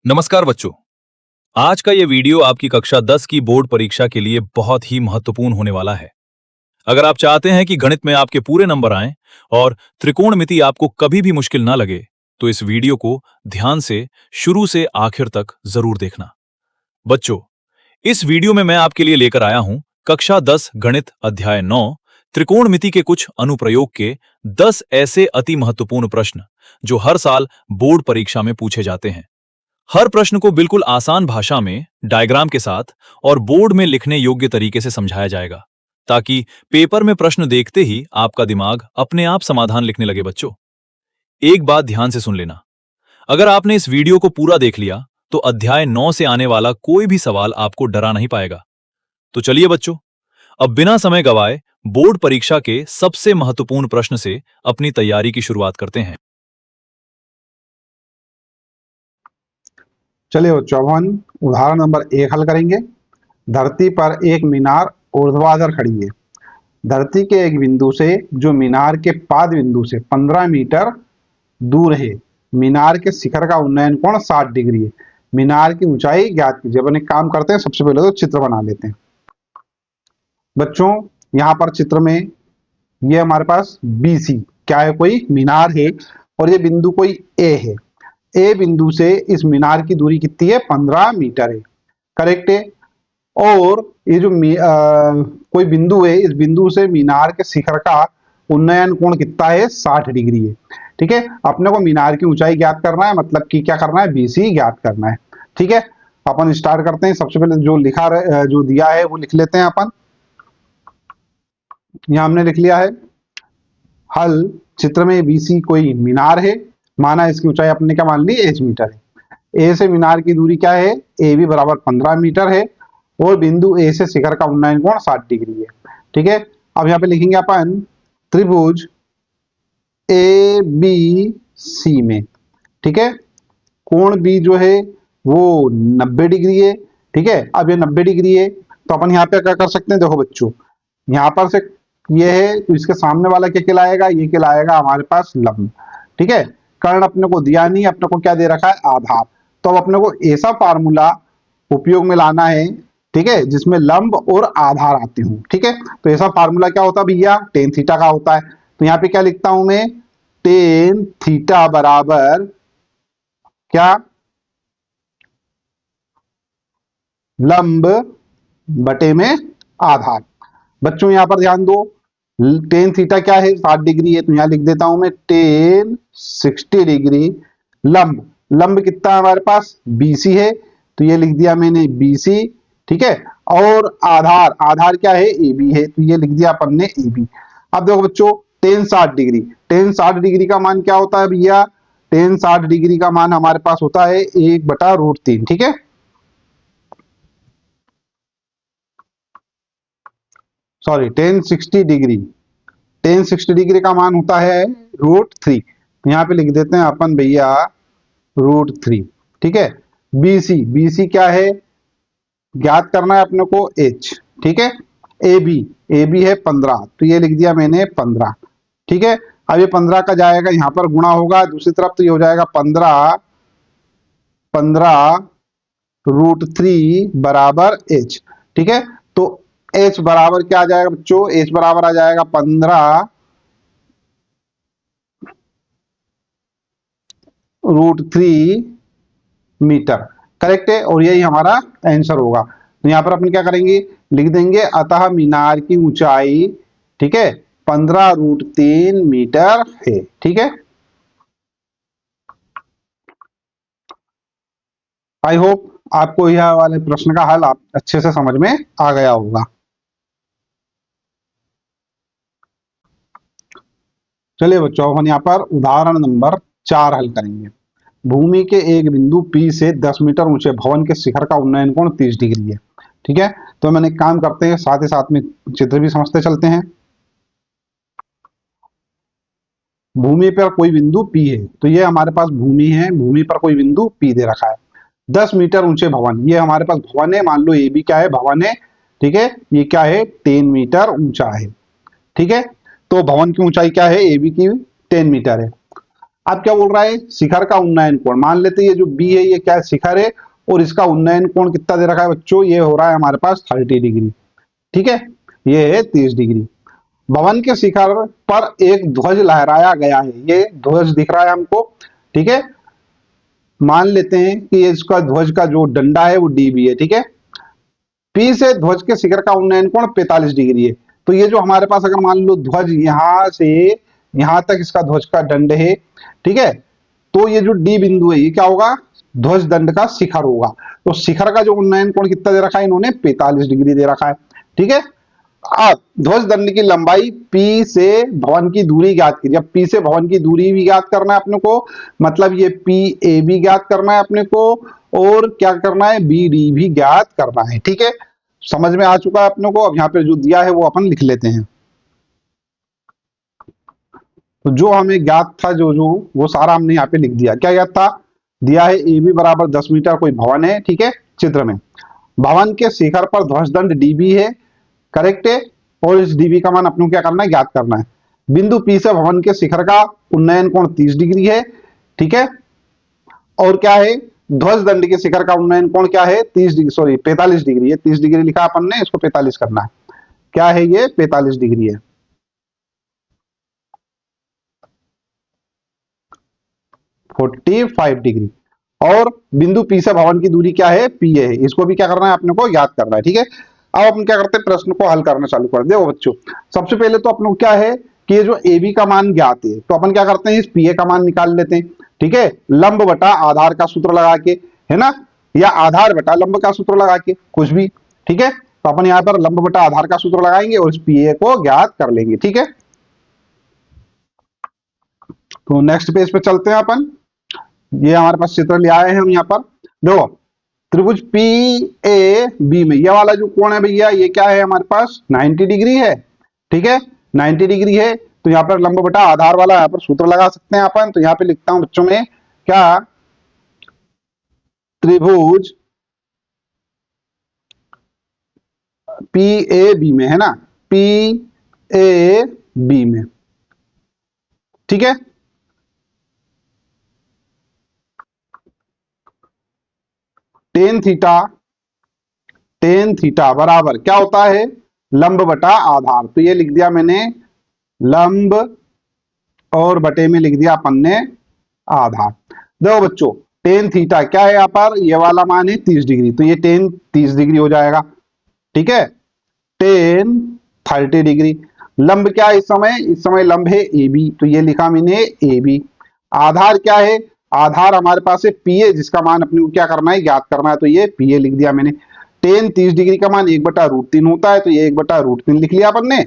नमस्कार बच्चों। आज का ये वीडियो आपकी कक्षा 10 की बोर्ड परीक्षा के लिए बहुत ही महत्वपूर्ण होने वाला है। अगर आप चाहते हैं कि गणित में आपके पूरे नंबर आएं और त्रिकोणमिति आपको कभी भी मुश्किल ना लगे, तो इस वीडियो को ध्यान से शुरू से आखिर तक जरूर देखना। बच्चों, इस वीडियो में मैं आपके लिए लेकर आया हूं कक्षा 10 गणित अध्याय 9 त्रिकोणमिति के कुछ अनुप्रयोग के 10 ऐसे अति महत्वपूर्ण प्रश्न जो हर साल बोर्ड परीक्षा में पूछे जाते हैं। हर प्रश्न को बिल्कुल आसान भाषा में, डायग्राम के साथ और बोर्ड में लिखने योग्य तरीके से समझाया जाएगा, ताकि पेपर में प्रश्न देखते ही आपका दिमाग अपने आप समाधान लिखने लगे। बच्चों, एक बात ध्यान से सुन लेना। अगर आपने इस वीडियो को पूरा देख लिया, तो अध्याय 9 से आने वाला कोई भी सवाल आपको डरा नहीं पाएगा। तो चलिए बच्चों, अब बिना समय गवाए बोर्ड परीक्षा के सबसे महत्वपूर्ण प्रश्न से अपनी तैयारी की शुरुआत करते हैं। चलिए बच्चों, अब हम उदाहरण नंबर 1 हल करेंगे। धरती पर एक मीनार ऊर्ध्वाधर खड़ी है। धरती के एक बिंदु से जो मीनार के पाद बिंदु से 15 मीटर दूर है, मीनार के शिखर का उन्नयन कोण 60 डिग्री है। मीनार की ऊंचाई ज्ञात कीजिए। अपन एक काम करते हैं, सबसे पहले तो चित्र बना लेते हैं। बच्चों, यहाँ पर चित्र में ये हमारे पास BC क्या है, कोई मीनार है और ये बिंदु कोई A है। ए बिंदु से इस मीनार की दूरी कितनी है? 15 मीटर है। करेक्ट है। और ये जो कोई बिंदु है, इस बिंदु से मीनार के शिखर का उन्नयन कोण कितना है? 60 डिग्री है। ठीक है, अपने को मीनार की ऊंचाई ज्ञात करना है, मतलब कि क्या करना है? BC ज्ञात करना है। ठीक है, अपन स्टार्ट करते हैं। सबसे पहले जो दिया है वो लिख लेते हैं अपन। यहां हमने लिख लिया है हल। चित्र में BC कोई मीनार है, माना इसकी ऊंचाई अपने क्या मान ली? H मीटर है। A से मीनार की दूरी क्या है? AB बराबर 15 मीटर है और बिंदु A से शिखर का उन्नयन कोण 60 डिग्री है। ठीक है, अब यहाँ पे लिखेंगे अपन त्रिभुज ABC में, ठीक है, कोण B जो है वो 90 डिग्री है। ठीक है, अब ये 90 डिग्री है तो अपन यहाँ पे क्या कर सकते हैं? देखो बच्चों, यहाँ पर से ये है तो इसके सामने वाला क्या कहलाएगा? ये कहलाएगा हमारे पास लंब। ठीक है, कर्ण अपने को दिया नहीं, अपने को क्या दे रखा है? आधार। तो अब अपने को ऐसा फार्मूला उपयोग में लाना है, ठीक है, जिसमें लंब और आधार आते हो। ठीक है, तो ऐसा फार्मूला क्या होता है भैया? टेन थीटा का होता है। तो यहाँ पे क्या लिखता हूं मैं? टेन थीटा बराबर क्या? लंब बटे में आधार। बच्चों यहाँ पर ध्यान दो, टेन थीटा क्या है? 60 डिग्री है, तो यहाँ लिख देता हूं मैं टेन 60 डिग्री। लंब, लंब कितना है हमारे पास? BC है, तो ये लिख दिया मैंने BC। ठीक है, और आधार, आधार क्या है? AB है, तो ये लिख दिया अपन ने AB। अब देखो बच्चों, टेन 60 डिग्री, टेन 60 डिग्री का मान क्या होता है भैया? टेन 60 डिग्री का मान हमारे पास होता है 1/√3। ठीक है, sorry, ten 60 degree, ten 60 degree का मान होता है √3। यहाँ पे लिख देते हैं अपन भैया √3। ठीक है, BC, BC क्या है? ज्ञात करना है अपने को H। ठीक है, AB, AB है 15, तो ये लिख दिया मैंने 15। ठीक है, अब ये 15 का जाएगा यहाँ पर गुणा होगा दूसरी तरफ, तो ये हो जाएगा 15√3 बराबर H। ठीक है, तो H बराबर क्या आ जाएगा बच्चों? H बराबर आ जाएगा 15√3 मीटर। करेक्ट है, और यही हमारा आंसर होगा। तो यहां पर अपन क्या करेंगे? लिख देंगे अतः मीनार की ऊंचाई, ठीक है, 15√3 मीटर है। ठीक है, आई होप आपको यह वाले प्रश्न का हल आप अच्छे से समझ में आ गया होगा। चलिए बच्चों, हम यहाँ पर उदाहरण नंबर 4 हल करेंगे। भूमि के एक बिंदु P से 10 मीटर ऊंचे भवन के शिखर का उन्नयन कोण 30 डिग्री है। ठीक है, तो मैंने काम करते हैं, साथ ही साथ में चित्र भी समझते चलते हैं। भूमि पर कोई बिंदु P है, तो ये हमारे पास भूमि है, भूमि पर कोई बिंदु P दे रखा है। 10 मीटर ऊंचे भवन, ये हमारे पास भवन है, मान लो AB क्या है? भवन है। ठीक है, ये क्या है? 10 मीटर ऊंचा है। ठीक है, तो भवन की ऊंचाई क्या है? AB की 10 मीटर है। अब क्या बोल रहा है, शिखर का उन्नयन कोण। मान लेते हैं ये जो बी है ये क्या है, शिखर है, और इसका उन्नयन कोण कितना दे रखा है बच्चों, ये हो रहा है हमारे पास 30 डिग्री। ठीक है, ये है 30 डिग्री। भवन के शिखर पर एक ध्वज लहराया गया है, ये ध्वज दिख रहा है हमको। ठीक है, मान लेते हैं कि इसका ध्वज का जो डंडा है वो डीबी है। ठीक है, पी से ध्वज के शिखर का उन्नयन कोण 45 डिग्री है। तो ये जो हमारे पास अगर मान लो ध्वज यहां से यहां तक इसका ध्वज का दंड है, ठीक है, तो ये जो डी बिंदु है ये क्या होगा, ध्वज दंड का शिखर होगा। तो शिखर का जो उन्नयन कोण कितना दे रखा है इन्होंने, 45 डिग्री दे रखा है। ठीक है, अब ध्वज दंड की लंबाई P से भवन की दूरी ज्ञात कीजिए। अब P से भवन की दूरी भी ज्ञात करना है अपने को, मतलब ये PA भी ज्ञात करना है अपने को, और क्या करना है, BD भी ज्ञात करना है। ठीक है, समझ में आ चुका है अपने को। अब यहाँ पे जो दिया है वो अपन लिख लेते हैं। तो जो हमें ज्ञात था जो जो वो सारा हमने यहाँ पे लिख दिया। क्या ज्ञात था, दिया है AB बराबर 10 मीटर कोई भवन है। ठीक है, चित्र में भवन के शिखर पर ध्वज दंड DB है, करेक्ट है, और इस डीबी का मान अपने को क्या करना है, ज्ञात करना है। बिंदु पी से भवन के शिखर का उन्नयन कोण 30 डिग्री है। ठीक है, और क्या है, ध्वज दंड के शिखर का उन्नयन कोण क्या है, 30 डिग्री, सॉरी 45 डिग्री है। 30 डिग्री लिखा अपन ने, इसको 45 करना है। क्या है ये, 45 डिग्री है। Forty 45 degree. और बिंदु पी से भवन की दूरी क्या है, पी है, इसको भी क्या करना है अपने को, याद करना है। ठीक है, अब अपन क्या करते हैं, प्रश्न को हल करना चालू कर दे बच्चों। सबसे पहले तो अपने को क्या है कि ये जो ए बी का मान ज्ञात है, तो अपन क्या करते हैं, इस पी ए का मान निकाल लेते हैं। ठीक है, लंब बटा आधार का सूत्र लगा के, है ना, या आधार बटा लंब का सूत्र लगा के, कुछ भी। ठीक है, तो अपन यहाँ पर लंब बटा आधार का सूत्र लगाएंगे और इस पी ए को ज्ञात कर लेंगे। ठीक है, तो नेक्स्ट पेज पे चलते हैं अपन। ये हमारे पास चित्र ले आए हैं हम यहाँ पर। देखो, त्रिभुज पी ए बी में ये वाला जो कोण है भैया, ये क्या है हमारे पास, 90 डिग्री है। ठीक है, 90 डिग्री है। तो यहाँ पर लंब बटा आधार वाला यहाँ पर सूत्र लगा सकते हैं अपन। तो यहाँ पे लिखता हूं बच्चों में, क्या, त्रिभुज पी ए बी में, है ना, पी ए बी में। ठीक है, टेन थीटा बराबर क्या होता है, लंब बटा आधार। तो ये लिख दिया मैंने लंब, और बटे में लिख दिया अपन ने आधार। देखो बच्चों, टेन थीटा क्या है यहाँ पर, ये वाला मान है 30 डिग्री, तो ये टेन 30 डिग्री हो जाएगा। ठीक है, टेन 30 डिग्री। लंब क्या है इस समय लंब है ए बी, तो ये लिखा मैंने ए बी। आधार क्या है, आधार हमारे पास है पी ए, जिसका मान अपने को क्या करना है, ज्ञात करना है। तो ये पी ए लिख दिया मैंने। टेन 30 डिग्री का मान 1/√3 होता है, तो ये 1/√3 लिख लिया अपन ने।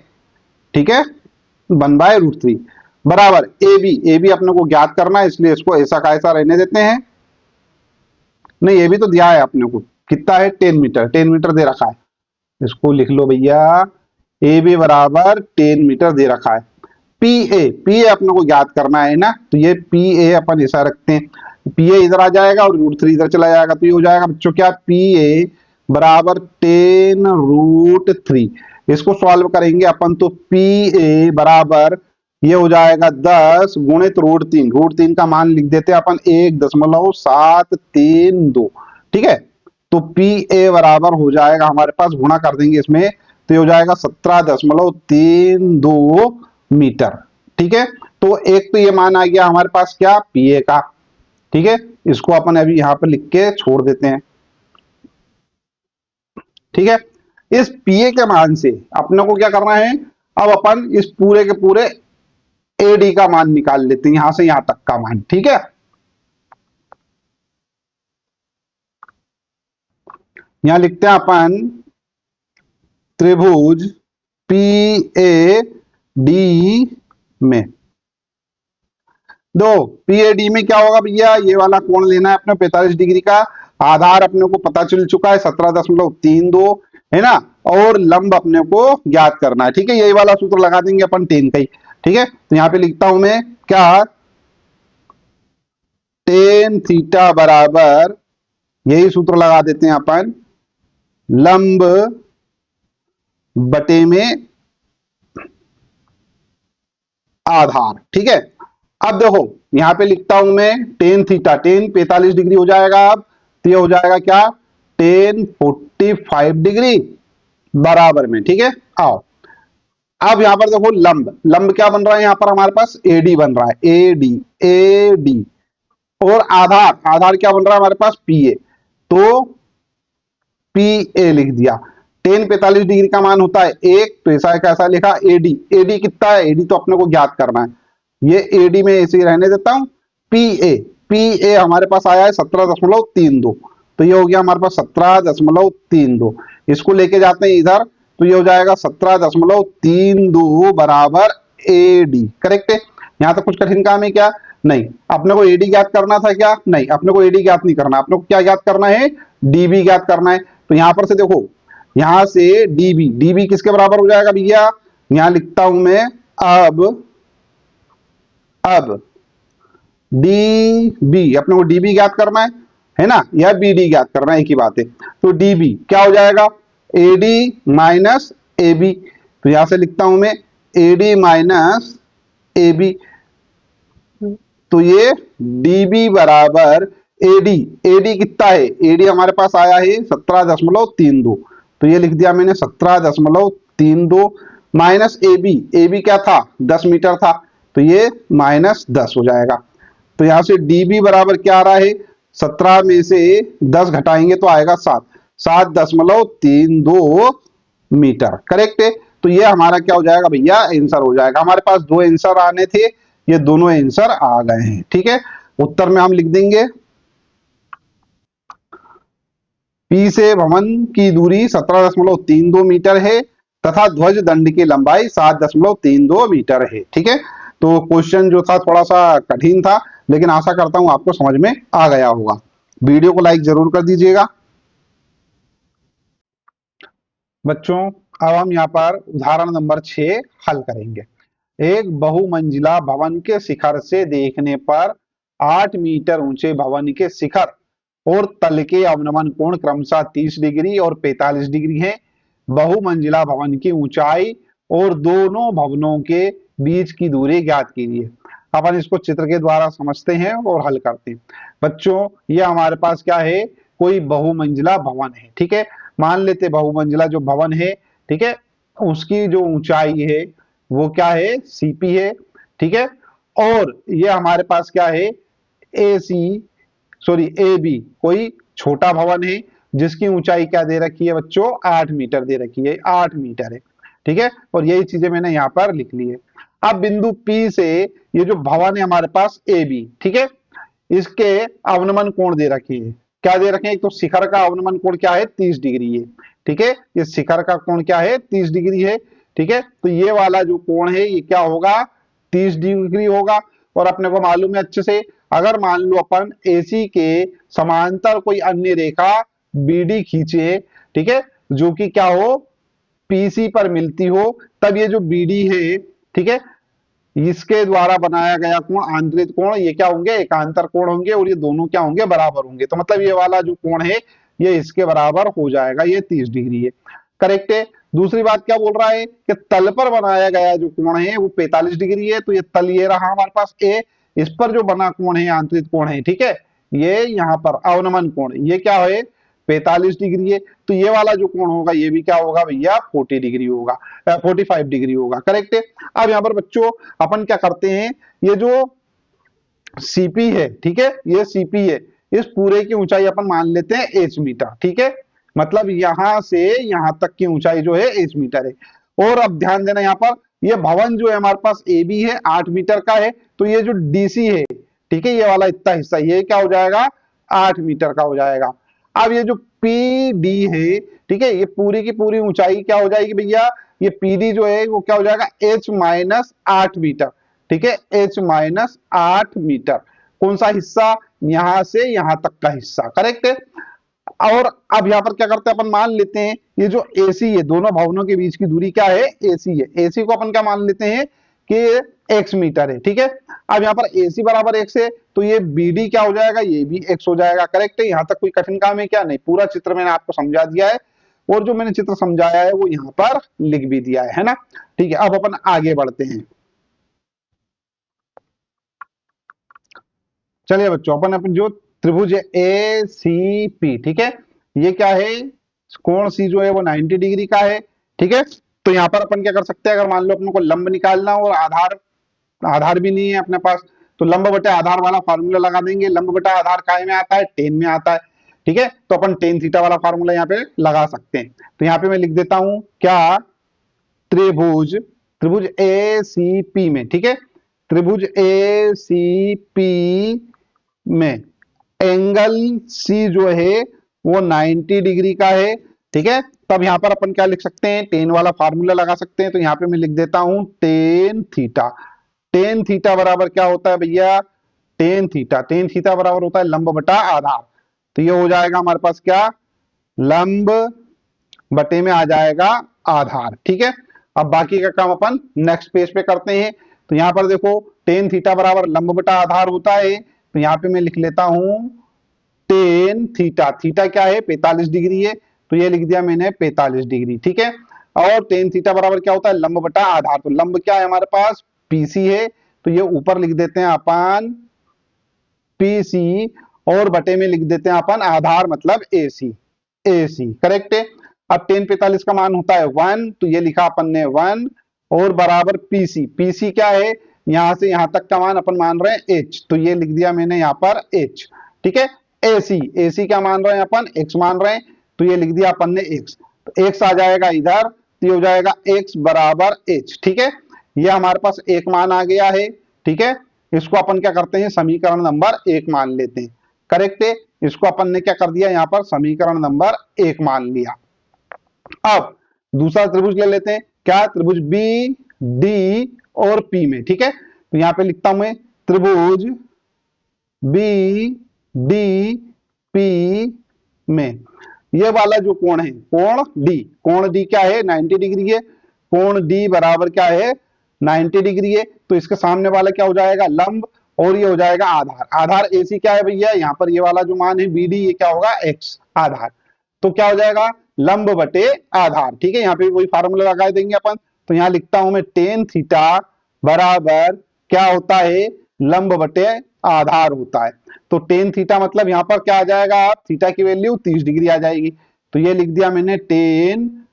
ठीक है, 1/√3 बराबर ए बी अपने को ज्ञात करना है, इसलिए इसको ऐसा का ऐसा रहने देते हैं। नहीं, ये भी तो दिया है अपने को, कितना है, 10 मीटर, 10 मीटर दे रखा है। इसको लिख लो भैया, ए बी बराबर 10 मीटर दे रखा है। पी ए अपने को ज्ञात करना है ना, तो ये पी ए अपन ऐसा रखते हैं, पी ए इधर आ जाएगा और √3 इधर चला जाएगा। तो ये हो जाएगा बच्चों क्या, पी ए बराबर 10√3। इसको सॉल्व करेंगे अपन, तो पी ए बराबर ये हो जाएगा 10 गुणित √3। √3 का मान लिख देते हैं अपन 1.732। ठीक है, तो पी ए बराबर हो जाएगा हमारे पास, गुणा कर देंगे इसमें, तो ये हो जाएगा 17.32 मीटर। ठीक है, तो एक तो ये मान आ गया हमारे पास क्या, पी ए का। ठीक है, इसको अपन अभी यहां पर लिख के छोड़ देते हैं। ठीक है, इस पी ए के मान से अपने को क्या करना है, अब अपन इस पूरे के पूरे एडी का मान निकाल लेते हैं, यहां से यहां तक का मान। ठीक है, यहां लिखते हैं अपन त्रिभुज पी ए डी में, दो पी ए डी में क्या होगा भैया, ये वाला कोण लेना है अपने 45 डिग्री का। आधार अपने को पता चल चुका है 17.32, है ना, और लंब अपने को ज्ञात करना है। ठीक है, यही वाला सूत्र लगा देंगे अपन 10 का ही। ठीक है, तो यहां पे लिखता हूं मैं क्या, टेन थीटा बराबर, यही सूत्र लगा देते हैं अपन, लंब बटे में आधार। ठीक है, अब देखो यहां पे लिखता हूं मैं टेन थीटा, टेन 45 डिग्री हो जाएगा। अब तो ये हो जाएगा क्या, टेन 45 डिग्री बराबर में, ठीक है। आओ अब यहां पर देखो लंब, लंब क्या बन रहा है यहां पर हमारे पास, एडी बन रहा है, एडी, एडी। और आधार, आधार क्या बन रहा है हमारे पास, पीए। तो पी ए लिख दिया। टेन 45 डिग्री का मान होता है एक, तो ऐसा कैसा लिखा, एडी, एडी कितना है, एडी तो अपने को ज्ञात करना है, ये एडी में ऐसे ही रहने देता हूं। पी ए, पी ए हमारे पास आया है 17.32, तो ये हो गया हमारे पास 17.32। इसको लेके जाते हैं इधर, तो ये हो जाएगा 17.32 बराबर एडी, करेक्ट है। यहां तक कुछ कठिन काम है क्या, नहीं। अपने को एडी ज्ञात करना था क्या, नहीं, अपने को एडी ज्ञात नहीं करना, अपने को क्या ज्ञात करना है, डीबी ज्ञात करना है। तो यहां पर से देखो, यहां से डीबी, डीबी किसके बराबर हो जाएगा भैया, यहां लिखता हूं मैं, अब डीबी, अपने को डीबी ज्ञात करना है ना, या बीडी ज्ञात करना है, एक ही बात है। तो डीबी क्या हो जाएगा, एडी माइनस एबी। तो यहां से लिखता हूं मैं एडी माइनस एबी, तो ये डीबी बराबर एडी, एडी कितना है, एडी हमारे पास आया है 17.32, तो ये लिख दिया मैंने 17.32 माइनस एबी, एबी क्या था 10 मीटर था, तो ये माइनस 10 हो जाएगा। तो यहां से डीबी बराबर क्या आ रहा है, 17 में से 10 घटाएंगे तो आएगा 7, 7.32 मीटर, करेक्ट है। तो ये हमारा क्या हो जाएगा भैया, आंसर हो जाएगा। हमारे पास दो आंसर आने थे, ये दोनों आंसर आ गए हैं, ठीक है। उत्तर में हम लिख देंगे, पी से भवन की दूरी 17.32 मीटर है तथा ध्वज दंड की लंबाई 7.32 मीटर है, ठीक है। तो क्वेश्चन जो था थोड़ा सा कठिन था, लेकिन आशा करता हूं आपको समझ में आ गया होगा। वीडियो को लाइक जरूर कर दीजिएगा बच्चों। अब हम यहाँ पर उदाहरण नंबर 6 हल करेंगे। एक बहुमंजिला भवन के शिखर से देखने पर 8 मीटर ऊंचे भवन के शिखर और तल के अवनमन कोण क्रमशः 30 डिग्री और 45 डिग्री है। बहुमंजिला भवन की ऊंचाई और दोनों भवनों के बीच की दूरी ज्ञात कीजिए। अपन इसको चित्र के द्वारा समझते हैं और हल करते हैं। बच्चों ये हमारे पास क्या है, कोई बहुमंजिला भवन है, ठीक है। मान लेते बहुमंजिला जो भवन है, ठीक है, उसकी जो ऊंचाई है वो क्या है, सीपी है, ठीक है। और ये हमारे पास क्या है, ए सी, सॉरी ए बी, कोई छोटा भवन है जिसकी ऊंचाई क्या दे रखी है बच्चों, 8 मीटर दे रखी है, 8 मीटर है, ठीक है। और यही चीजें मैंने यहां पर लिख ली है। अब बिंदु पी से ये जो भवन है हमारे पास ए बी, ठीक है, इसके अवनमन कोण दे रखे हैं, क्या दे रखे हैं, एक तो शिखर का अवनमन कोण क्या है, 30 डिग्री है, ठीक है। ये शिखर का कोण क्या है, 30 डिग्री है, ठीक है। तो ये वाला जो कोण है ये क्या होगा, 30 डिग्री होगा। और अपने को मालूम है अच्छे से, अगर मान लो अपन एसी के समांतर कोई अन्य रेखा बीडी खींचे, ठीक है, जो कि क्या हो, पीसी पर मिलती हो, तब ये जो बीडी है, ठीक है, इसके द्वारा बनाया गया कोण आंतरिक कोण ये क्या होंगे, एकांतर कोण होंगे, और ये दोनों क्या होंगे, बराबर होंगे। तो मतलब ये वाला जो कोण है ये इसके बराबर हो जाएगा, ये 30 डिग्री है, करेक्ट है। दूसरी बात क्या बोल रहा है कि तल पर बनाया गया जो कोण है वो 45 डिग्री है, तो ये तल ये रहा हमारे पास ए, इस पर जो बना कोण है आंतरिक कोण है, ठीक है, ये यहाँ पर अवनमन कोण ये क्या है, 45 डिग्री है। तो ये वाला जो कोण होगा ये भी क्या होगा भैया, 40 डिग्री होगा, 45 डिग्री होगा, करेक्ट है। अब यहाँ पर बच्चों अपन क्या करते हैं, ये जो सीपी है, ठीक है, ये सीपी है, इस पूरे की ऊंचाई अपन मान लेते हैं एच मीटर, ठीक है। मतलब यहां से यहां तक की ऊंचाई जो है एच मीटर है। और अब ध्यान देना यहाँ पर, ये भवन जो है हमारे पास ए बी है 8 मीटर का है, तो ये जो डीसी है, ठीक है, ये वाला इतना हिस्सा ये क्या हो जाएगा, 8 मीटर का हो जाएगा। अब ये जो पी डी है, ठीक है, ये पूरी की पूरी ऊंचाई क्या हो जाएगी भैया, ये पीडी जो है वो क्या हो जाएगा, एच माइनस 8 मीटर, ठीक है, एच माइनस 8 मीटर। कौन सा हिस्सा, यहां से यहां तक का हिस्सा, करेक्ट है। और अब यहां पर क्या करते हैं अपन, मान लेते हैं ये जो एसी है, दोनों भवनों के बीच की दूरी क्या है, एसी है, एसी को अपन क्या मान लेते हैं कि एक्स मीटर है, ठीक है। अब यहाँ पर एसी बराबर एक्स है, तो ये बीडी क्या हो जाएगा, ये भी एक्स हो जाएगा, करेक्ट है। यहां तक कोई कठिन काम है क्या, नहीं, पूरा चित्र मैंने आपको समझा दिया है, और जो मैंने चित्र समझाया है वो यहाँ पर लिख भी दिया है ना, ठीक है। अब अपन आगे बढ़ते हैं। चलिए बच्चों, अपन जो त्रिभुज ए सी पी, ठीक है, ये क्या है, कोण सी जो है वो 90 डिग्री का है, ठीक है। तो यहाँ पर अपन क्या कर सकते हैं, अगर मान लो अपने को लंब निकालना हो और आधार आधार भी नहीं है अपने पास, तो लंब बटे आधार वाला फार्मूला लगा देंगे। लंब बटा आधार काय में आता है, टेन में आता है, ठीक है। तो अपन टेन थीटा वाला फार्मूला यहाँ पे लगा सकते हैं। तो यहाँ पे मैं लिख देता हूं क्या, त्रिभुज त्रिभुज ए सी पी में, ठीक है, त्रिभुज ए सी पी में एंगल सी जो है वो 90 डिग्री का है, ठीक है। तब यहां पर अपन क्या लिख सकते हैं, टेन वाला फार्मूला लगा सकते हैं। तो यहां पे मैं लिख देता हूं टेन थीटा। टेन थीटा बराबर क्या होता है भैया, टेन थीटा बराबर होता है लंब बटा आधार। तो ये हो जाएगा हमारे पास क्या, लंब बटे में आ जाएगा आधार, ठीक है। अब बाकी का काम अपन नेक्स्ट पेज पे करते हैं। तो यहां पर देखो टेन थीटा बराबर लंब बटा आधार होता है। तो यहां पे मैं लिख लेता हूं टेन थीटा, थीटा क्या है 45 डिग्री है, तो ये लिख दिया मैंने 45 डिग्री, ठीक है। और टेन थीटा बराबर क्या होता है, लंब बटा आधार। तो लंब क्या है हमारे पास, पीसी है, तो ये ऊपर लिख देते हैं अपन पीसी, और बटे में लिख देते हैं अपन आधार मतलब एसी, एसी करेक्ट है। अब टेन 45 का मान होता है 1, तो ये लिखा अपन ने 1, और बराबर पीसी, पीसी क्या है, यहां से यहां तक का मान अपन मान रहे हैं एच, तो ये लिख दिया मैंने यहाँ पर एच, ठीक है। एसी, एसी क्या मान रहे हैं अपन, एक्स मान रहे हैं, तो ये लिख दिया अपन ने एक्स। तो एक्स आ जाएगा इधर, तो ये हो जाएगा एक्स बराबर एच, ठीक है। ये हमारे पास एक मान आ गया है, ठीक है। इसको अपन क्या करते हैं, समीकरण नंबर एक मान लेते हैं, करेक्ट है। इसको अपन ने क्या कर दिया, यहाँ पर समीकरण नंबर एक मान लिया। अब दूसरा त्रिभुज ले लेते हैं, क्या, त्रिभुज बी डी और पी में, ठीक है। तो यहां पे लिखता हूं मैं त्रिभुज बी डी पी में ये वाला जो कोण है, कोण डी क्या है, 90 डिग्री है। कोण डी बराबर क्या है, 90 डिग्री है। तो इसके सामने वाला क्या हो जाएगा, लंब, और ये हो जाएगा आधार। आधार एसी क्या है भैया, यहाँ पर ये वाला जो मान है बी डी, ये क्या होगा, एक्स आधार। तो क्या हो जाएगा, लंब बटे आधार, ठीक है। यहाँ पे वही फार्मूला लगा देंगे अपन। तो यहाँ लिखता हूं मैं टेन थीटा बराबर क्या होता है, लंब बटे आधार होता है। तो टेन थीटा मतलब यहाँ पर क्या आ जाएगा, आप थीटा की वैल्यू 30 डिग्री आ जाएगी। तो ये लिख दिया मैंने tan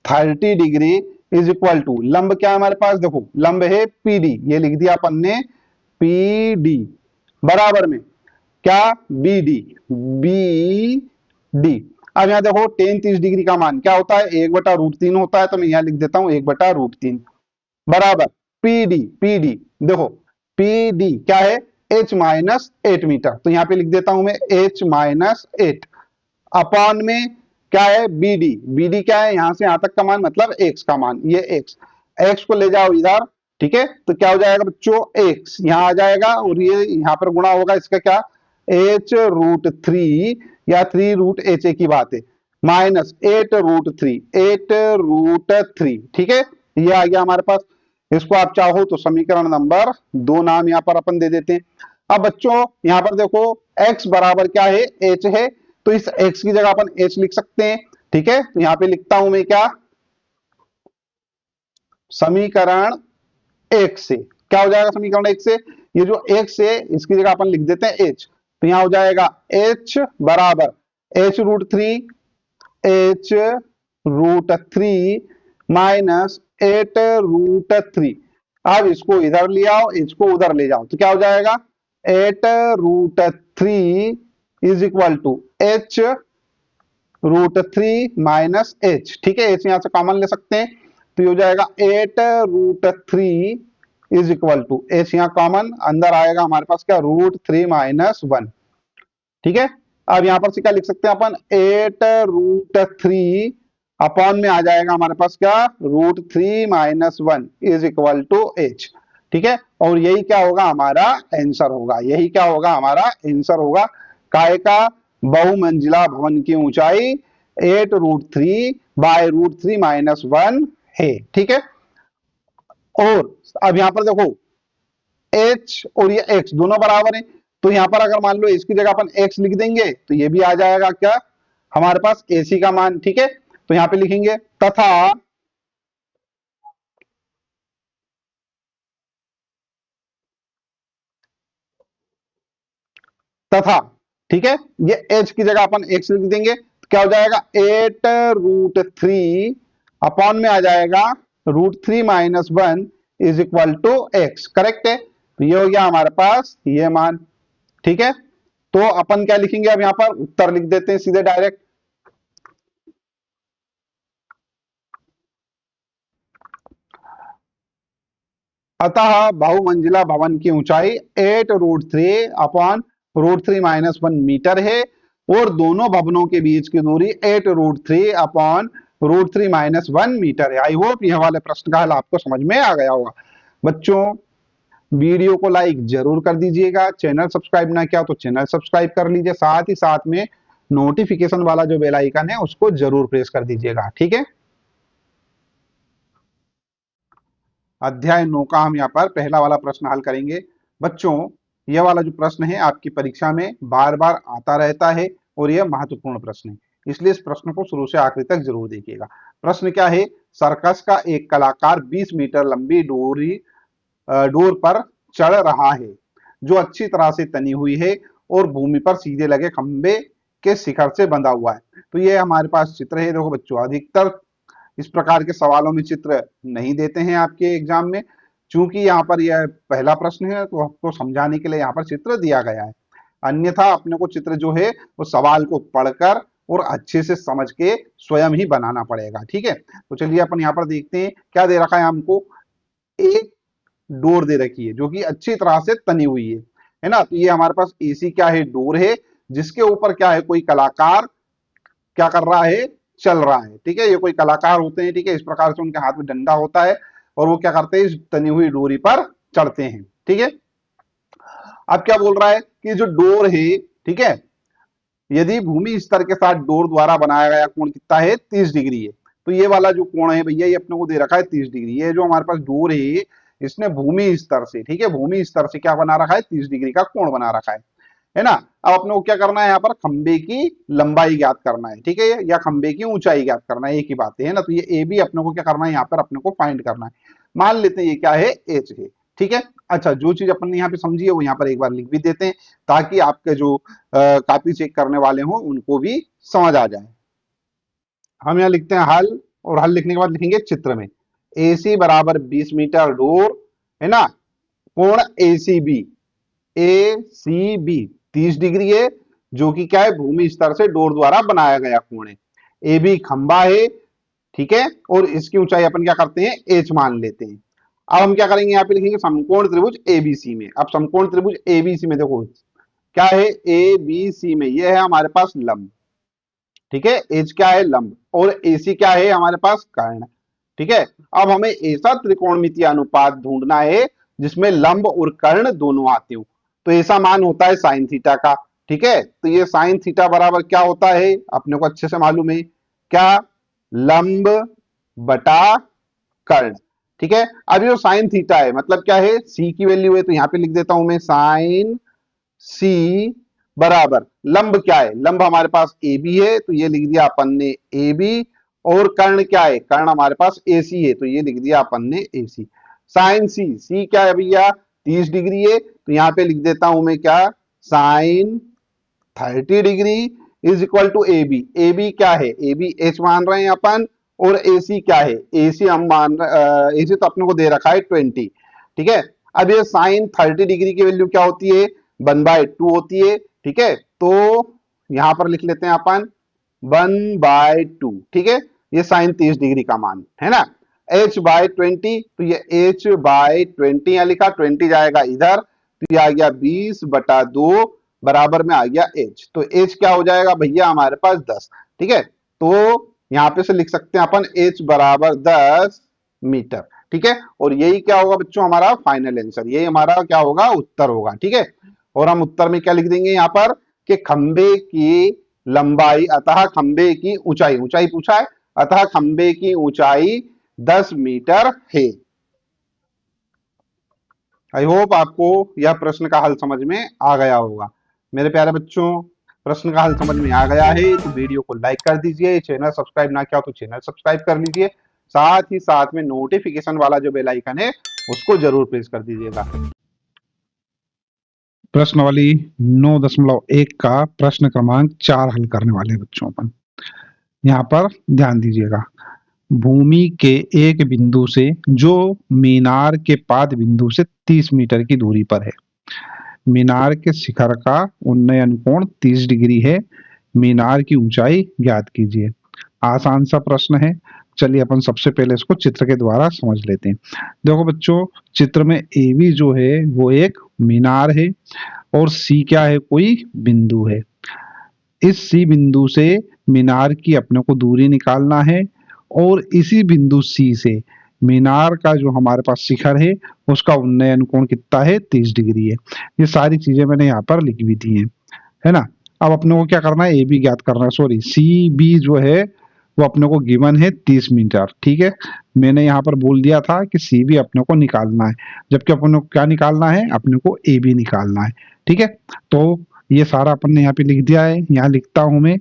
30 degree is equal to, लंब क्या है हमारे पास, देखो लंब है पीडी, ये लिख दिया अपन ने पीडी, बराबर में क्या, बी डी, बी डी। अब यहाँ देखो टेन 30 डिग्री का मान क्या होता है, 1/√3 होता है। तो मैं यहाँ लिख देता हूँ 1/√3 बराबर पीडी, पीडी देखो पीडी क्या है, h-8 मीटर। तो यहाँ पे लिख देता हूं मैं h-8 अपॉन में क्या है, बीडी, बीडी क्या है, यहां से यहां तक का मान मतलब x का मान, ये x, x को ले जाओ इधर, ठीक है। तो क्या हो जाएगा बच्चों, x यहां आ जाएगा, और ये यहां पर गुणा होगा इसका क्या, h√3 या 3√h की बात है, -8√3, 8√3, ठीक है। ये आ गया हमारे पास। इसको आप चाहो तो समीकरण नंबर 2 नाम यहाँ पर अपन दे देते हैं। अब बच्चों यहाँ पर देखो x बराबर क्या है, h है, तो इस x की जगह अपन h लिख सकते हैं, ठीक है। तो यहाँ पे लिखता हूं मैं क्या, समीकरण एक से क्या हो जाएगा, समीकरण एक से ये जो x है इसकी जगह अपन लिख देते हैं h। तो यहाँ हो जाएगा h बराबर h√3, h√3 -8√3। अब इसको इधर ले आओ, इसको उधर ले जाओ, तो क्या हो जाएगा, 8√3 is equal to h√3 minus h, ठीक है। h यहां से कॉमन ले सकते हैं, तो ये हो जाएगा 8√3 इज इक्वल टू h, यहां कॉमन अंदर आएगा हमारे पास क्या, √3 - 1, ठीक है। अब यहां पर से क्या लिख सकते हैं अपन, 8√3 अपॉन में आ जाएगा हमारे पास क्या, √3 - 1 इज इक्वल टू h, ठीक है। और यही क्या होगा हमारा आंसर होगा, यही क्या होगा हमारा आंसर होगा। काय का, बहुमंजिला भवन की ऊंचाई 8√3 बाय √3 - 1 है, ठीक है। और अब यहां पर देखो h और ये x दोनों बराबर है, तो यहां पर अगर मान लो इसकी जगह अपन x लिख देंगे, तो ये भी आ जाएगा क्या, हमारे पास AC का मान, ठीक है। तो यहां पे लिखेंगे तथा तथा, ठीक है, ये h की जगह अपन x लिख देंगे तो क्या हो जाएगा 8√3 अपॉन में आ जाएगा √3 - 1 is equal to x। Correct है, तो ये हो गया हमारे पास ये मान। ठीक है, तो अपन क्या लिखेंगे अब यहां पर उत्तर लिख देते हैं सीधे डायरेक्ट। अतः बहुमंजिला भवन की ऊंचाई 8√3 अपॉन √3 - 1 मीटर है और दोनों भवनों के बीच की दूरी 8√3 अपॉन √3 - 1 मीटर है। आई होप यह वाले प्रश्न का हल आपको समझ में आ गया होगा। बच्चों, वीडियो को लाइक जरूर कर दीजिएगा, चैनल सब्सक्राइब ना किया तो चैनल सब्सक्राइब कर लीजिए, साथ ही साथ में नोटिफिकेशन वाला जो बेल आइकन है उसको जरूर प्रेस कर दीजिएगा। ठीक है, अध्याय 9 का हम यहाँ पर पहला वाला प्रश्न हल करेंगे। बच्चों, यह वाला जो प्रश्न है आपकी परीक्षा में बार बार आता रहता है और यह महत्वपूर्ण प्रश्न है, इसलिए इस प्रश्न को शुरू से आखिर तक जरूर देखिएगा। प्रश्न क्या है, सर्कस का एक कलाकार 20 मीटर लंबी डोर पर चढ़ रहा है जो अच्छी तरह से तनी हुई है और भूमि पर सीधे लगे खंबे के शिखर से बंधा हुआ है। तो ये हमारे पास चित्र है। देखो बच्चों, अधिकतर इस प्रकार के सवालों में चित्र नहीं देते हैं आपके एग्जाम में, चूंकि यहाँ पर यह पहला प्रश्न है तो आपको समझाने के लिए यहाँ पर चित्र दिया गया है। अन्यथा अपने को चित्र जो है वो सवाल को पढ़कर और अच्छे से समझ के स्वयं ही बनाना पड़ेगा। ठीक है, तो चलिए अपन यहाँ पर देखते हैं क्या दे रखा है हमको। एक डोर दे रखी है जो कि अच्छी तरह से तनी हुई है ना। तो ये हमारे पास एसी क्या है, डोर है, जिसके ऊपर क्या है, कोई कलाकार क्या कर रहा है, चल रहा है। ठीक है, ये कोई कलाकार होते हैं, ठीक है, इस प्रकार से उनके हाथ में डंडा होता है और वो क्या करते हैं, इस तनी हुई डोरी पर चढ़ते हैं। ठीक है, अब क्या बोल रहा है कि जो डोर है, ठीक है, यदि भूमि स्तर के साथ डोर द्वारा बनाया गया कोण कितना है, 30 डिग्री है। तो ये वाला जो कोण है भैया, ये अपने को दे रखा है 30 डिग्री। ये जो हमारे पास डोर है इसने भूमि स्तर से, ठीक है, भूमि स्तर से क्या बना रखा है, 30 डिग्री का कोण बना रखा है ना। अब अपने को क्या करना है, यहाँ पर खंबे की लंबाई ज्ञात करना है, ठीक है, या खंबे की ऊंचाई ज्ञात करना है, एक ही बात है ना। तो ये ए बी अपने को क्या करना है, यहाँ पर अपने को फाइंड करना है। मान लेते हैं ये क्या है, एच है। ठीक है, अच्छा, जो चीज अपन ने यहाँ पे समझी है वो यहाँ पर एक बार लिख भी देते हैं ताकि आपके जो कॉपी चेक करने वाले हों उनको भी समझ आ जाए। हम यहाँ लिखते हैं हल, और हल लिखने के बाद लिखेंगे चित्र में। ए सी बराबर 20 मीटर डोर है ना, कोण ए सी बी, ए सी बी 30 डिग्री है, जो कि क्या है, भूमि स्तर से डोर द्वारा बनाया गया कोण है। ए बी खंबा है, ठीक है, और इसकी ऊंचाई अपन क्या करते हैं, एच मान लेते हैं। अब हम क्या करेंगे, यहाँ पे लिखेंगे समकोण त्रिभुज एबीसी में। अब समकोण त्रिभुज एबीसी में देखो क्या है, ए बी सी में ये है हमारे पास लंब, ठीक है, एच क्या है, लंब, और एसी क्या है हमारे पास, कर्ण। ठीक है, अब हमें ऐसा त्रिकोणमितीय अनुपात ढूंढना है जिसमें लंब और कर्ण दोनों आते हो। तो ऐसा मान होता है साइन थीटा का। ठीक है, तो ये साइन थीटा बराबर क्या होता है, अपने को अच्छे से मालूम है, क्या, लंब बटा कर्ण। ठीक है, अब ये साइन थीटा है मतलब क्या है, सी की वैल्यू है, तो यहां पे लिख देता हूं मैं साइन सी बराबर लंब क्या है, लंब हमारे पास ए बी है, तो ये लिख दिया अपन ने ए बी, और कर्ण क्या है, कर्ण हमारे पास ए सी है, तो ये लिख दिया अपन ने ए सी। साइन सी, सी क्या है भैया, 30 डिग्री है, तो यहां पे लिख देता हूं मैं क्या, sine 30 degree is equal to A B. A B क्या है, ए बी एच मान रहे हैं अपन, और ए सी क्या है, ए सी हम मान ए सी तो अपने को दे रखा है 20। ठीक है, अब ये साइन 30 डिग्री की वैल्यू क्या होती है, 1/2 होती है। ठीक है, तो यहां पर लिख लेते हैं अपन 1/2। ठीक है, ये साइन 30 डिग्री का मान है ना। h/20, तो ये h/20 यहां लिखा, 20 जाएगा इधर, तो ये आ गया 20/2 बराबर में आ गया h। तो h क्या हो जाएगा भैया हमारे पास 10। ठीक है, तो यहां पे से लिख सकते हैं अपन h बराबर 10 मीटर। ठीक है, और यही क्या होगा बच्चों, हमारा फाइनल आंसर, यही हमारा क्या होगा, उत्तर होगा। ठीक है, और हम उत्तर में क्या लिख देंगे यहाँ पर कि खंबे की लंबाई अतः खंबे की ऊंचाई, ऊंचाई पूछा है, अतः खंबे की ऊंचाई 10 मीटर है। आई होप आपको यह प्रश्न का हल समझ में आ गया होगा। मेरे प्यारे बच्चों, प्रश्न का हल समझ में आ गया है तो वीडियो को लाइक कर दीजिए, चैनल सब्सक्राइब ना किया हो तो चैनल सब्सक्राइब कर लीजिए, साथ ही साथ में नोटिफिकेशन वाला जो बेल आइकन है उसको जरूर प्रेस कर दीजिएगा। प्रश्नावली 9.1 का प्रश्न क्रमांक 4 हल करने वाले हैं बच्चों अपन। यहाँ पर ध्यान दीजिएगा। भूमि के एक बिंदु से जो मीनार के पाद बिंदु से 30 मीटर की दूरी पर है। मीनार के शिखर का उन्नयन कोण 30 डिग्री है। मीनार की ऊंचाई ज्ञात कीजिए। आसान सा प्रश्न है। चलिए अपन सबसे पहले इसको चित्र के द्वारा समझ लेते हैं। देखो बच्चों, चित्र में ए बी जो है वो एक मीनार है और सी क्या है, कोई बिंदु है। इस सी बिंदु से मीनार की अपने को दूरी निकालना है और इसी बिंदु सी से मीनार का जो हमारे पास शिखर है उसका उन्नयन कोण कितना है, 30 डिग्री है। ये सारी चीजें मैंने यहाँ पर लिख भी दी हैं, है ना। अब अपने को क्या करना है, ए बी ज्ञात करना है, सॉरी सी बी जो है वो अपने को गिवन है 30 मीटर। ठीक है, मैंने यहाँ पर बोल दिया था कि सी बी अपने को निकालना है, जबकि अपने को क्या निकालना है, अपने को ए बी निकालना है। ठीक है, तो ये सारा अपन ने यहाँ पे लिख दिया है। यहाँ लिखता हूं मैं,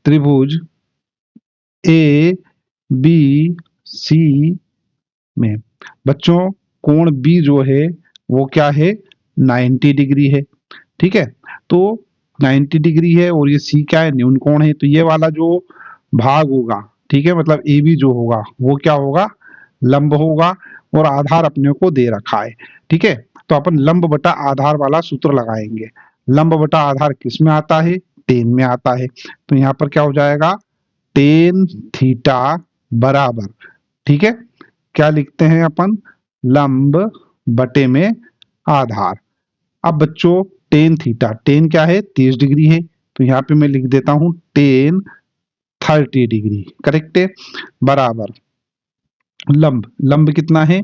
त्रिभुज ए बी सी में बच्चों कोण बी जो है वो क्या है, 90 डिग्री है। ठीक है, तो 90 डिग्री है और ये सी क्या है, न्यून कोण है। तो ये वाला जो भाग होगा, ठीक है, मतलब ए बी जो होगा वो क्या होगा, लंब होगा। और आधार अपने को दे रखा है। ठीक है, तो अपन लंब बटा आधार वाला सूत्र लगाएंगे। लंब बटा आधार किस में आता है, टेन में आता है। तो यहाँ पर क्या हो जाएगा, टेन थीटा बराबर, ठीक है, क्या लिखते हैं अपन, लंब बटे में आधार। अब बच्चों टेन थीटा, टेन क्या है, 30 डिग्री है, तो यहाँ पे मैं लिख देता हूं टेन 30 डिग्री, करेक्ट है, बराबर लंब, लंब कितना है,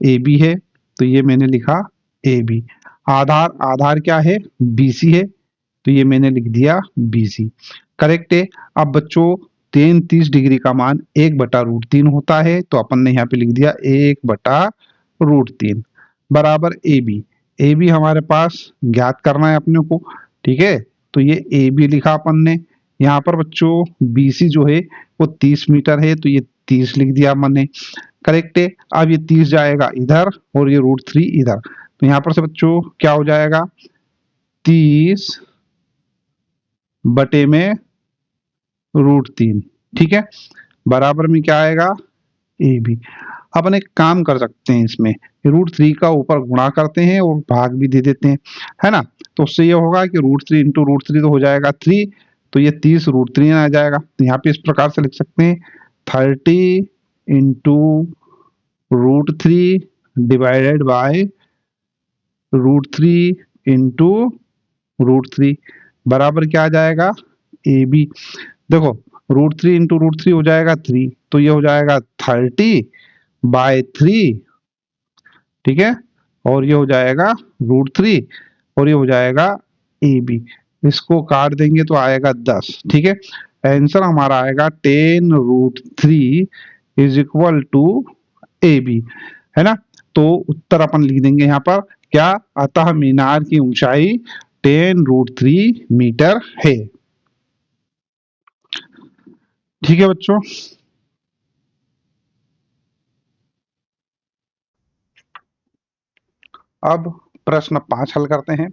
ए बी है, तो ये मैंने लिखा ए बी। आधार, आधार क्या है, बीसी है, तो ये मैंने लिख दिया बीसी, करेक्ट है। अब बच्चों टेन 30 डिग्री का मान 1/√3 होता है, तो अपन ने यहाँ पे लिख दिया 1/√3 बराबर ए बी। ए बी हमारे पास ज्ञात करना है अपने को, ठीक है, तो ये ए बी लिखा अपन ने। यहाँ पर बच्चों बीसी जो है वो 30 मीटर है, तो ये 30 लिख दिया मैंने, करेक्ट है। अब ये 30 जाएगा इधर और ये √3 इधर, तो यहाँ पर से बच्चों क्या हो जाएगा, 30 बटे में √3, ठीक है, बराबर में क्या आएगा, ए बी। अपन एक काम कर सकते हैं, इसमें √3 का ऊपर गुणा करते हैं और भाग भी दे देते हैं, है ना। तो उससे ये होगा कि √3 इंटू √3 तो हो जाएगा 3, तो ये 30 √3 आ जाएगा। तो यहाँ पे इस प्रकार से लिख सकते हैं 30 इंटू √3 डिवाइडेड बाय √3 इंटू √3 बराबर क्या आ जाएगा, ए बी। देखो √3 इंटू √3 हो जाएगा 3, तो ये हो जाएगा 30/3, ठीक है, और ये हो जाएगा √3 और ये हो जाएगा ए बी। इसको काट देंगे तो आएगा 10, ठीक है। आंसर हमारा आएगा 10√3 is equal to A B, है ना। तो उत्तर अपन लिख देंगे यहाँ पर क्या, अतः मीनार की ऊंचाई 10√3 मीटर है। ठीक है बच्चों, अब प्रश्न 5 हल करते हैं।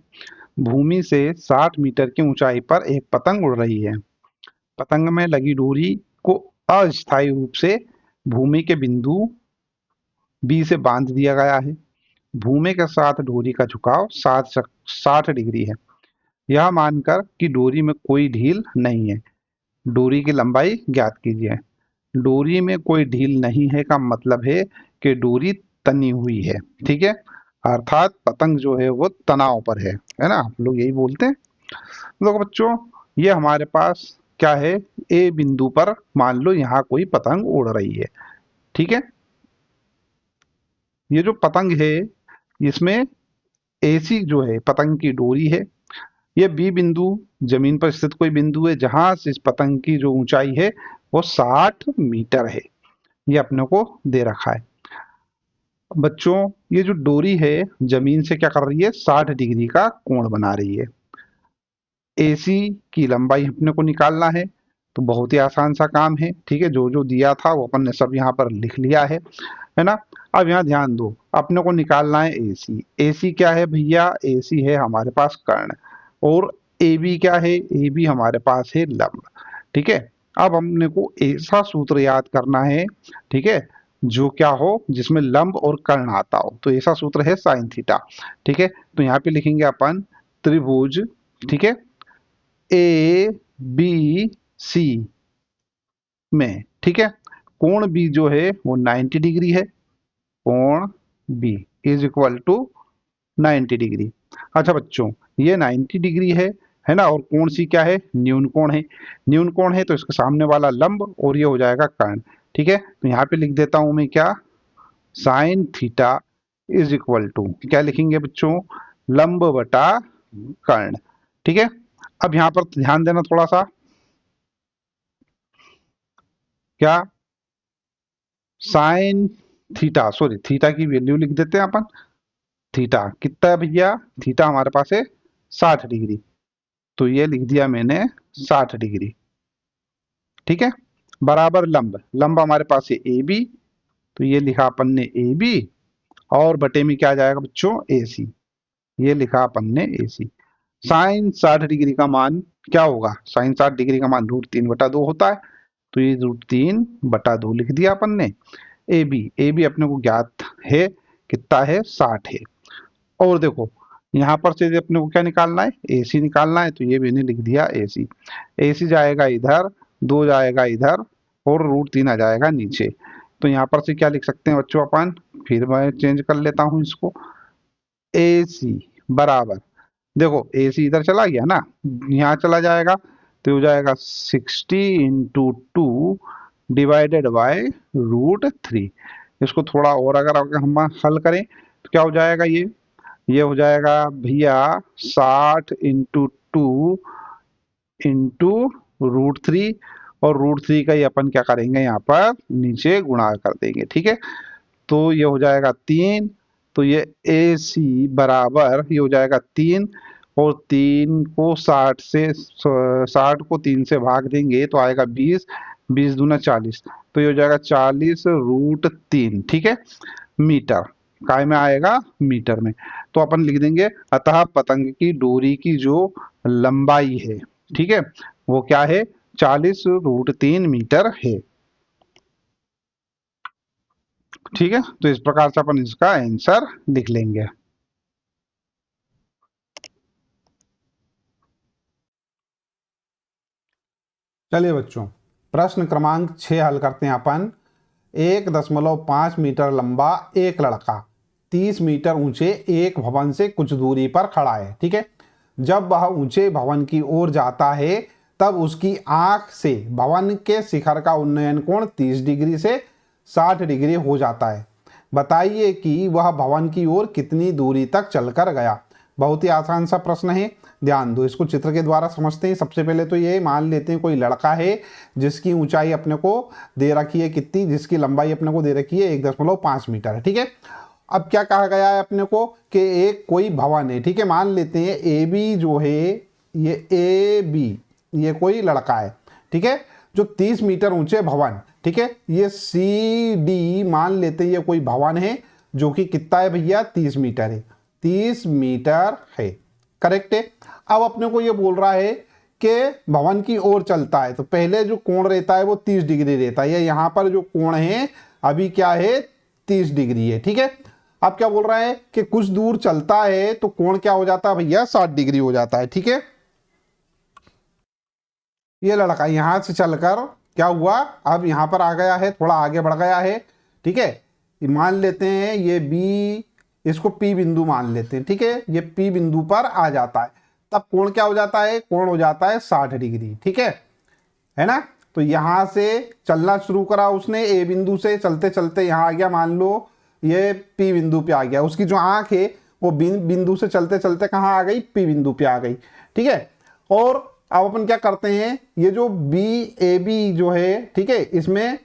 भूमि से 60 मीटर की ऊंचाई पर एक पतंग उड़ रही है। पतंग में लगी डोरी को अस्थायी रूप से भूमि के बिंदु बी से बांध दिया गया है। भूमि के साथ डोरी का झुकाव 60 डिग्री है। यह मानकर कि डोरी में कोई ढील नहीं है, डोरी की लंबाई ज्ञात कीजिए। डोरी में कोई ढील नहीं है का मतलब है कि डोरी तनी हुई है, ठीक है, अर्थात पतंग जो है वो तनाव पर है ना, आप लोग यही बोलते हैं। देखो बच्चों, ये हमारे पास क्या है, ए बिंदु पर मान लो यहाँ कोई पतंग उड़ रही है, ठीक है। ये जो पतंग है इसमें एसी जो है पतंग की डोरी है। ये बी बिंदु जमीन पर स्थित कोई बिंदु है जहां से इस पतंग की जो ऊंचाई है वो 60 मीटर है, ये अपने को दे रखा है। बच्चों ये जो डोरी है जमीन से क्या कर रही है, 60 डिग्री का कोण बना रही है। एसी की लंबाई अपने को निकालना है, तो बहुत ही आसान सा काम है, ठीक है, जो जो दिया था वो अपन ने सब यहाँ पर लिख लिया है ना। अब यहाँ ध्यान दो, अपने को निकालना है AC। AC क्या है भैया? AC है हमारे पास कर्ण, और AB क्या है? AB हमारे पास है लंब। ठीक है, अब हमने को ऐसा सूत्र याद करना है, ठीक है, जो क्या हो, जिसमें लंब और कर्ण आता हो। तो ऐसा सूत्र है साइन थीटा। ठीक है, तो यहाँ पे लिखेंगे अपन त्रिभुज, ठीक है, ABC में, ठीक है, कोण B जो है वो 90 डिग्री है। कोण B is equal to 90 degree. अच्छा बच्चों, ये 90 डिग्री है ना, और कोण C क्या है? न्यून कोण है। न्यून कोण है तो इसके सामने वाला लंब, और ये हो जाएगा कर्ण। ठीक है, तो यहाँ पे लिख देता हूं मैं क्या? Sine theta is equal to क्या लिखेंगे बच्चों? लंब बटा कर्ण। ठीक है, अब यहाँ पर ध्यान देना थोड़ा सा, क्या साइन थीटा, सॉरी थीटा की वैल्यू लिख देते हैं अपन। थीटा कितना है भैया? थीटा हमारे पास है 60 डिग्री, तो ये लिख दिया मैंने 60 डिग्री। ठीक है, बराबर लंब, लंब हमारे पास है AB, तो ये लिखा अपन ने AB, और बटे में क्या आ जाएगा बच्चों? AC, ये लिखा अपन ने AC। साइन 60 डिग्री का मान क्या होगा? साइन 60 डिग्री का मान √3/2 होता है, तो ये √3/2 लिख दिया अपन ने। AB अपने को ज्ञात है, कितना है? 60 है। और देखो यहाँ पर से अपने को क्या निकालना है? AC निकालना है, तो ये मैंने लिख दिया AC। AC जाएगा इधर, 2 जाएगा इधर, और √3 आ जाएगा नीचे। तो यहाँ पर से क्या लिख सकते हैं बच्चों अपन? फिर मैं चेंज कर लेता हूँ इसको। AC बराबर, देखो AC इधर चला गया ना, यहाँ चला जाएगा, तो हो जाएगा 60 इंटू 2 डिवाइडेड बाय √3। इसको थोड़ा और अगर हम हल करें तो क्या हो जाएगा? ये हो जाएगा भैया 60 इंटू 2 इंटू √3, और √3 का ही अपन क्या करेंगे? यहाँ पर नीचे गुणा कर देंगे। ठीक है, तो ये हो जाएगा 3, तो ये AC बराबर ये हो जाएगा 3, और 3 को 60 को 3 से भाग देंगे तो आएगा 20, 20 दूना 40, तो ये हो जाएगा 40 √3। ठीक है, मीटर, काय में आएगा? मीटर में। तो अपन लिख देंगे अतः पतंग की डोरी की जो लंबाई है, ठीक है, वो क्या है? 40 √3 मीटर है। ठीक है, तो इस प्रकार से अपन इसका आंसर लिख लेंगे। चलिए बच्चों, प्रश्न क्रमांक 6 हल करते हैं अपन। 1.5 मीटर लंबा एक लड़का 30 मीटर ऊंचे एक भवन से कुछ दूरी पर खड़ा है। ठीक है, जब वह ऊंचे भवन की ओर जाता है तब उसकी आंख से भवन के शिखर का उन्नयन कोण 30 डिग्री से 60 डिग्री हो जाता है। बताइए कि वह भवन की ओर कितनी दूरी तक चलकर गया। बहुत ही आसान सा प्रश्न है, ध्यान दो, इसको चित्र के द्वारा समझते हैं। सबसे पहले तो ये मान लेते हैं कोई लड़का है जिसकी ऊंचाई अपने को दे रखी है कितनी, जिसकी लंबाई अपने को दे रखी है 1.5 मीटर है। ठीक है, अब क्या कहा गया है अपने को कि एक कोई भवन है। ठीक है, मान लेते हैं AB जो है, ये AB, ये कोई लड़का है। ठीक है, जो 30 मीटर ऊंचे भवन, ठीक है, ये CD मान लेते हैं ये कोई भवन है जो कि कितना है भैया? 30 मीटर है, 30 मीटर है, करेक्ट है। अब अपने को ये बोल रहा है कि भवन की ओर चलता है, तो पहले जो कोण रहता है वो 30 डिग्री रहता है। यहाँ पर जो कोण है अभी क्या है? 30 डिग्री है। ठीक है, अब क्या बोल रहा है कि कुछ दूर चलता है तो कोण क्या हो जाता है भैया? 60 डिग्री हो जाता है। ठीक है, ये लड़का यहां से चलकर क्या हुआ? अब यहां पर आ गया है, थोड़ा आगे बढ़ गया है। ठीक है, मान लेते हैं ये B, इसको P बिंदु मान लेते हैं। ठीक है, ये P बिंदु पर आ जाता है, तब कोण क्या हो जाता है? कोण हो जाता है 60 डिग्री। ठीक है ना, तो यहां से चलना शुरू करा उसने, A बिंदु से चलते चलते यहां आ गया, मान लो ये P बिंदु पे आ गया। उसकी जो आंख है वो बिंदु से चलते चलते कहाँ आ गई? P बिंदु पे आ गई। ठीक है, और अब अपन क्या करते हैं, ये जो BAB जो है, ठीक है, इसमें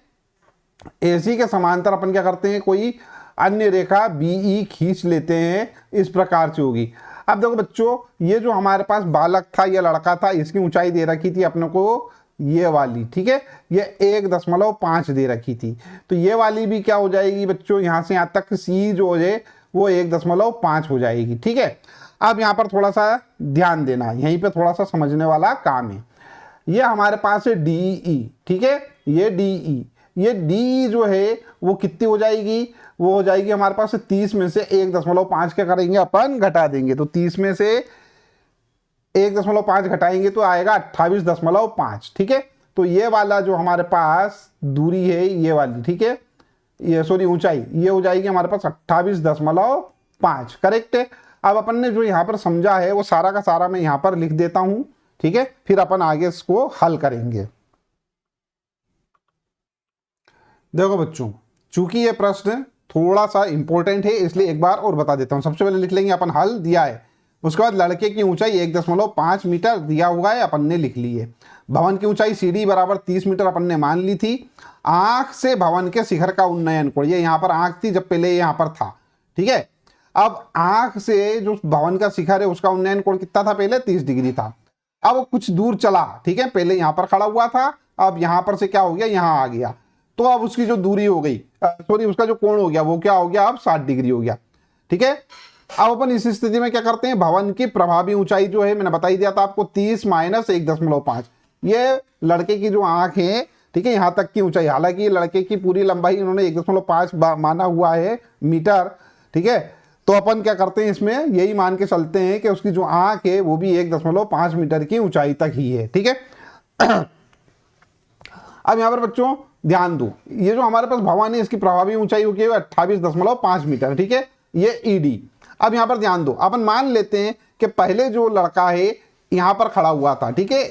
AC के समांतर अपन क्या करते हैं? कोई अन्य रेखा BE खींच लेते हैं, इस प्रकार से होगी। अब देखो बच्चों, ये जो हमारे पास बालक था, ये लड़का था, इसकी ऊंचाई दे रखी थी अपने को ये वाली, ठीक है, ये 1.5 दे रखी थी। तो ये वाली भी क्या हो जाएगी बच्चों, यहां से यहां तक सी जो है वो 1.5 हो जाएगी, ठीक है। अब यहाँ पर थोड़ा सा ध्यान देना, यहीं पे थोड़ा सा समझने वाला काम है। ये हमारे पास है DE, ठीक है, ये DE, ये DE जो है वो कितनी हो जाएगी, वो हो जाएगी हमारे पास 30 में से 1.5 क्या करेंगे अपन, घटा देंगे। तो 30 में से 1.5 घटाएंगे तो आएगा 28.5, ठीक है। तो ये वाला जो हमारे पास दूरी है ये वाली, ठीक है, ये सॉरी ऊंचाई, ये हो जाएगी हमारे पास 28.5, करेक्ट है। अब अपन ने जो यहाँ पर समझा है वो सारा का सारा मैं यहाँ पर लिख देता हूं, ठीक है, फिर अपन आगे इसको हल करेंगे। देखो बच्चों, चूंकि ये प्रश्न थोड़ा सा इंपॉर्टेंट है इसलिए एक बार और बता देता हूं। सबसे पहले लिख लेंगे अपन हल दिया है, उसके बाद लड़के की ऊंचाई 1.5 मीटर दिया हुआ है, अपन ने लिख ली है। भवन की ऊंचाई सीढ़ी बराबर 30 मीटर अपन ने मान ली थी। आंख से भवन के शिखर का उन्नयन कोण, ये यहाँ पर आंख थी जब पहले यहाँ पर था, ठीक है। अब आंख से जो भवन का शिखर है उसका उन्नयन कोण कितना था, पहले 30 डिग्री था। अब वो कुछ दूर चला, ठीक है, पहले यहाँ पर खड़ा हुआ था, अब यहाँ पर से क्या हो गया, यहाँ आ गया, तो अब उसकी जो दूरी हो गई, सॉरी उसका जो कोण हो गया वो क्या हो गया, अब 60 डिग्री हो गया, ठीक है। अब अपन इस स्थिति में क्या करते हैं, भवन की प्रभावी ऊंचाई जो है मैंने बता ही दिया था आपको, 30 माइनस 1.5, ये लड़के की जो आंख है, ठीक है, यहाँ तक की ऊंचाई, हालांकि लड़के की पूरी लंबाई इन्होंने 1.5 माना हुआ है मीटर, ठीक है। तो अपन क्या करते हैं, इसमें यही मान के चलते हैं कि उसकी जो आंख है वो भी 1.5 मीटर की ऊंचाई तक ही है, ठीक है। अब यहाँ पर बच्चों ध्यान दो, ये जो हमारे पास भवन है इसकी प्रभावी ऊंचाई होगी 28.5 मीटर, ठीक है, ये ED। अब यहाँ पर ध्यान दो, अपन मान लेते हैं कि पहले जो लड़का है यहाँ पर खड़ा हुआ था, ठीक है,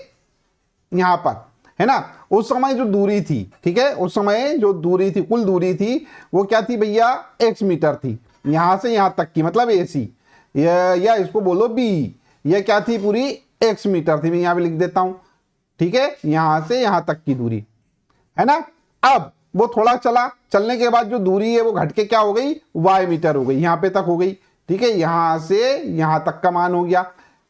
यहाँ पर है ना, उस समय जो दूरी थी, ठीक है, उस समय जो दूरी थी, कुल दूरी थी वो क्या थी भैया, x मीटर थी, यहां से यहां तक की, मतलब AC, या इसको बोलो B, ये क्या थी, पूरी x मीटर थी। मैं यहां पे लिख देता हूं, ठीक है, यहां से यहां तक की दूरी है ना। अब वो थोड़ा चला, चलने के बाद जो दूरी है वो घट के क्या हो गई, y मीटर हो गई, यहां पे तक हो गई, ठीक है, यहां से यहां तक का मान हो गया,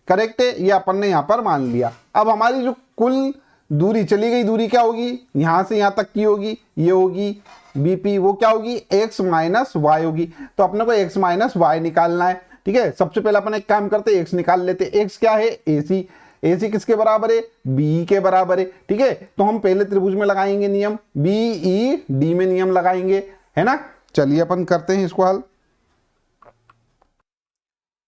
करेक्ट है, ये अपन ने यहां पर मान लिया। अब हमारी जो कुल दूरी चली गई, दूरी क्या होगी, यहां से यहां तक की होगी, ये होगी BP, वो क्या होगी, x माइनस वाई होगी। तो अपने को x माइनस वाई निकालना है, ठीक है। सबसे पहले अपन एक काम करते, x निकाल लेते। x क्या है, AC, AC किसके बराबर है, BE के बराबर है, ठीक है। तो हम पहले त्रिभुज में लगाएंगे नियम, BED में नियम लगाएंगे, है ना। चलिए अपन करते हैं इसको हल।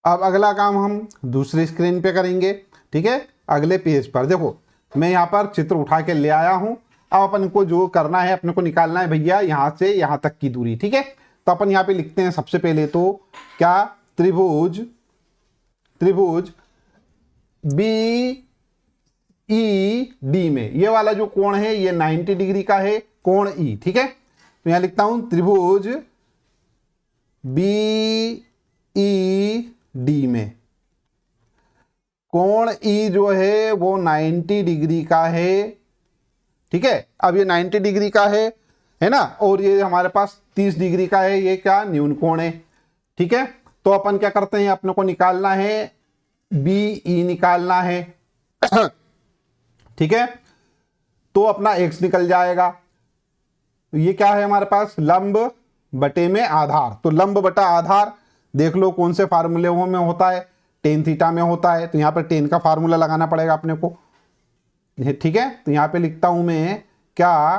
अब अगला काम हम दूसरी स्क्रीन पे करेंगे, ठीक है, अगले पेज पर। देखो मैं यहाँ पर चित्र उठा के ले आया हूं। अब अपन को जो करना है, अपने को निकालना है भैया यहां से यहां तक की दूरी, ठीक है। तो अपन यहाँ पे लिखते हैं सबसे पहले तो क्या, त्रिभुज BED में ये वाला जो कोण है ये 90 डिग्री का है, कोण E, ठीक है। तो यहां लिखता हूं त्रिभुज BED में कोण E जो है वो 90 डिग्री का है, ठीक है। अब ये 90 डिग्री का है ना, और ये हमारे पास 30 डिग्री का है, ये क्या, न्यून कोण है, ठीक है। तो अपन क्या करते हैं, अपने को निकालना है BE निकालना है, ठीक है। तो अपना x निकल जाएगा, ये क्या है हमारे पास, लंब बटे में आधार। तो लंब बटा आधार देख लो कौन से फार्मूले में होता है, टेन थीटा में होता है। तो यहां पर टेन का फार्मूला लगाना पड़ेगा अपने को, ठीक है। तो यहां पे लिखता हूं मैं क्या,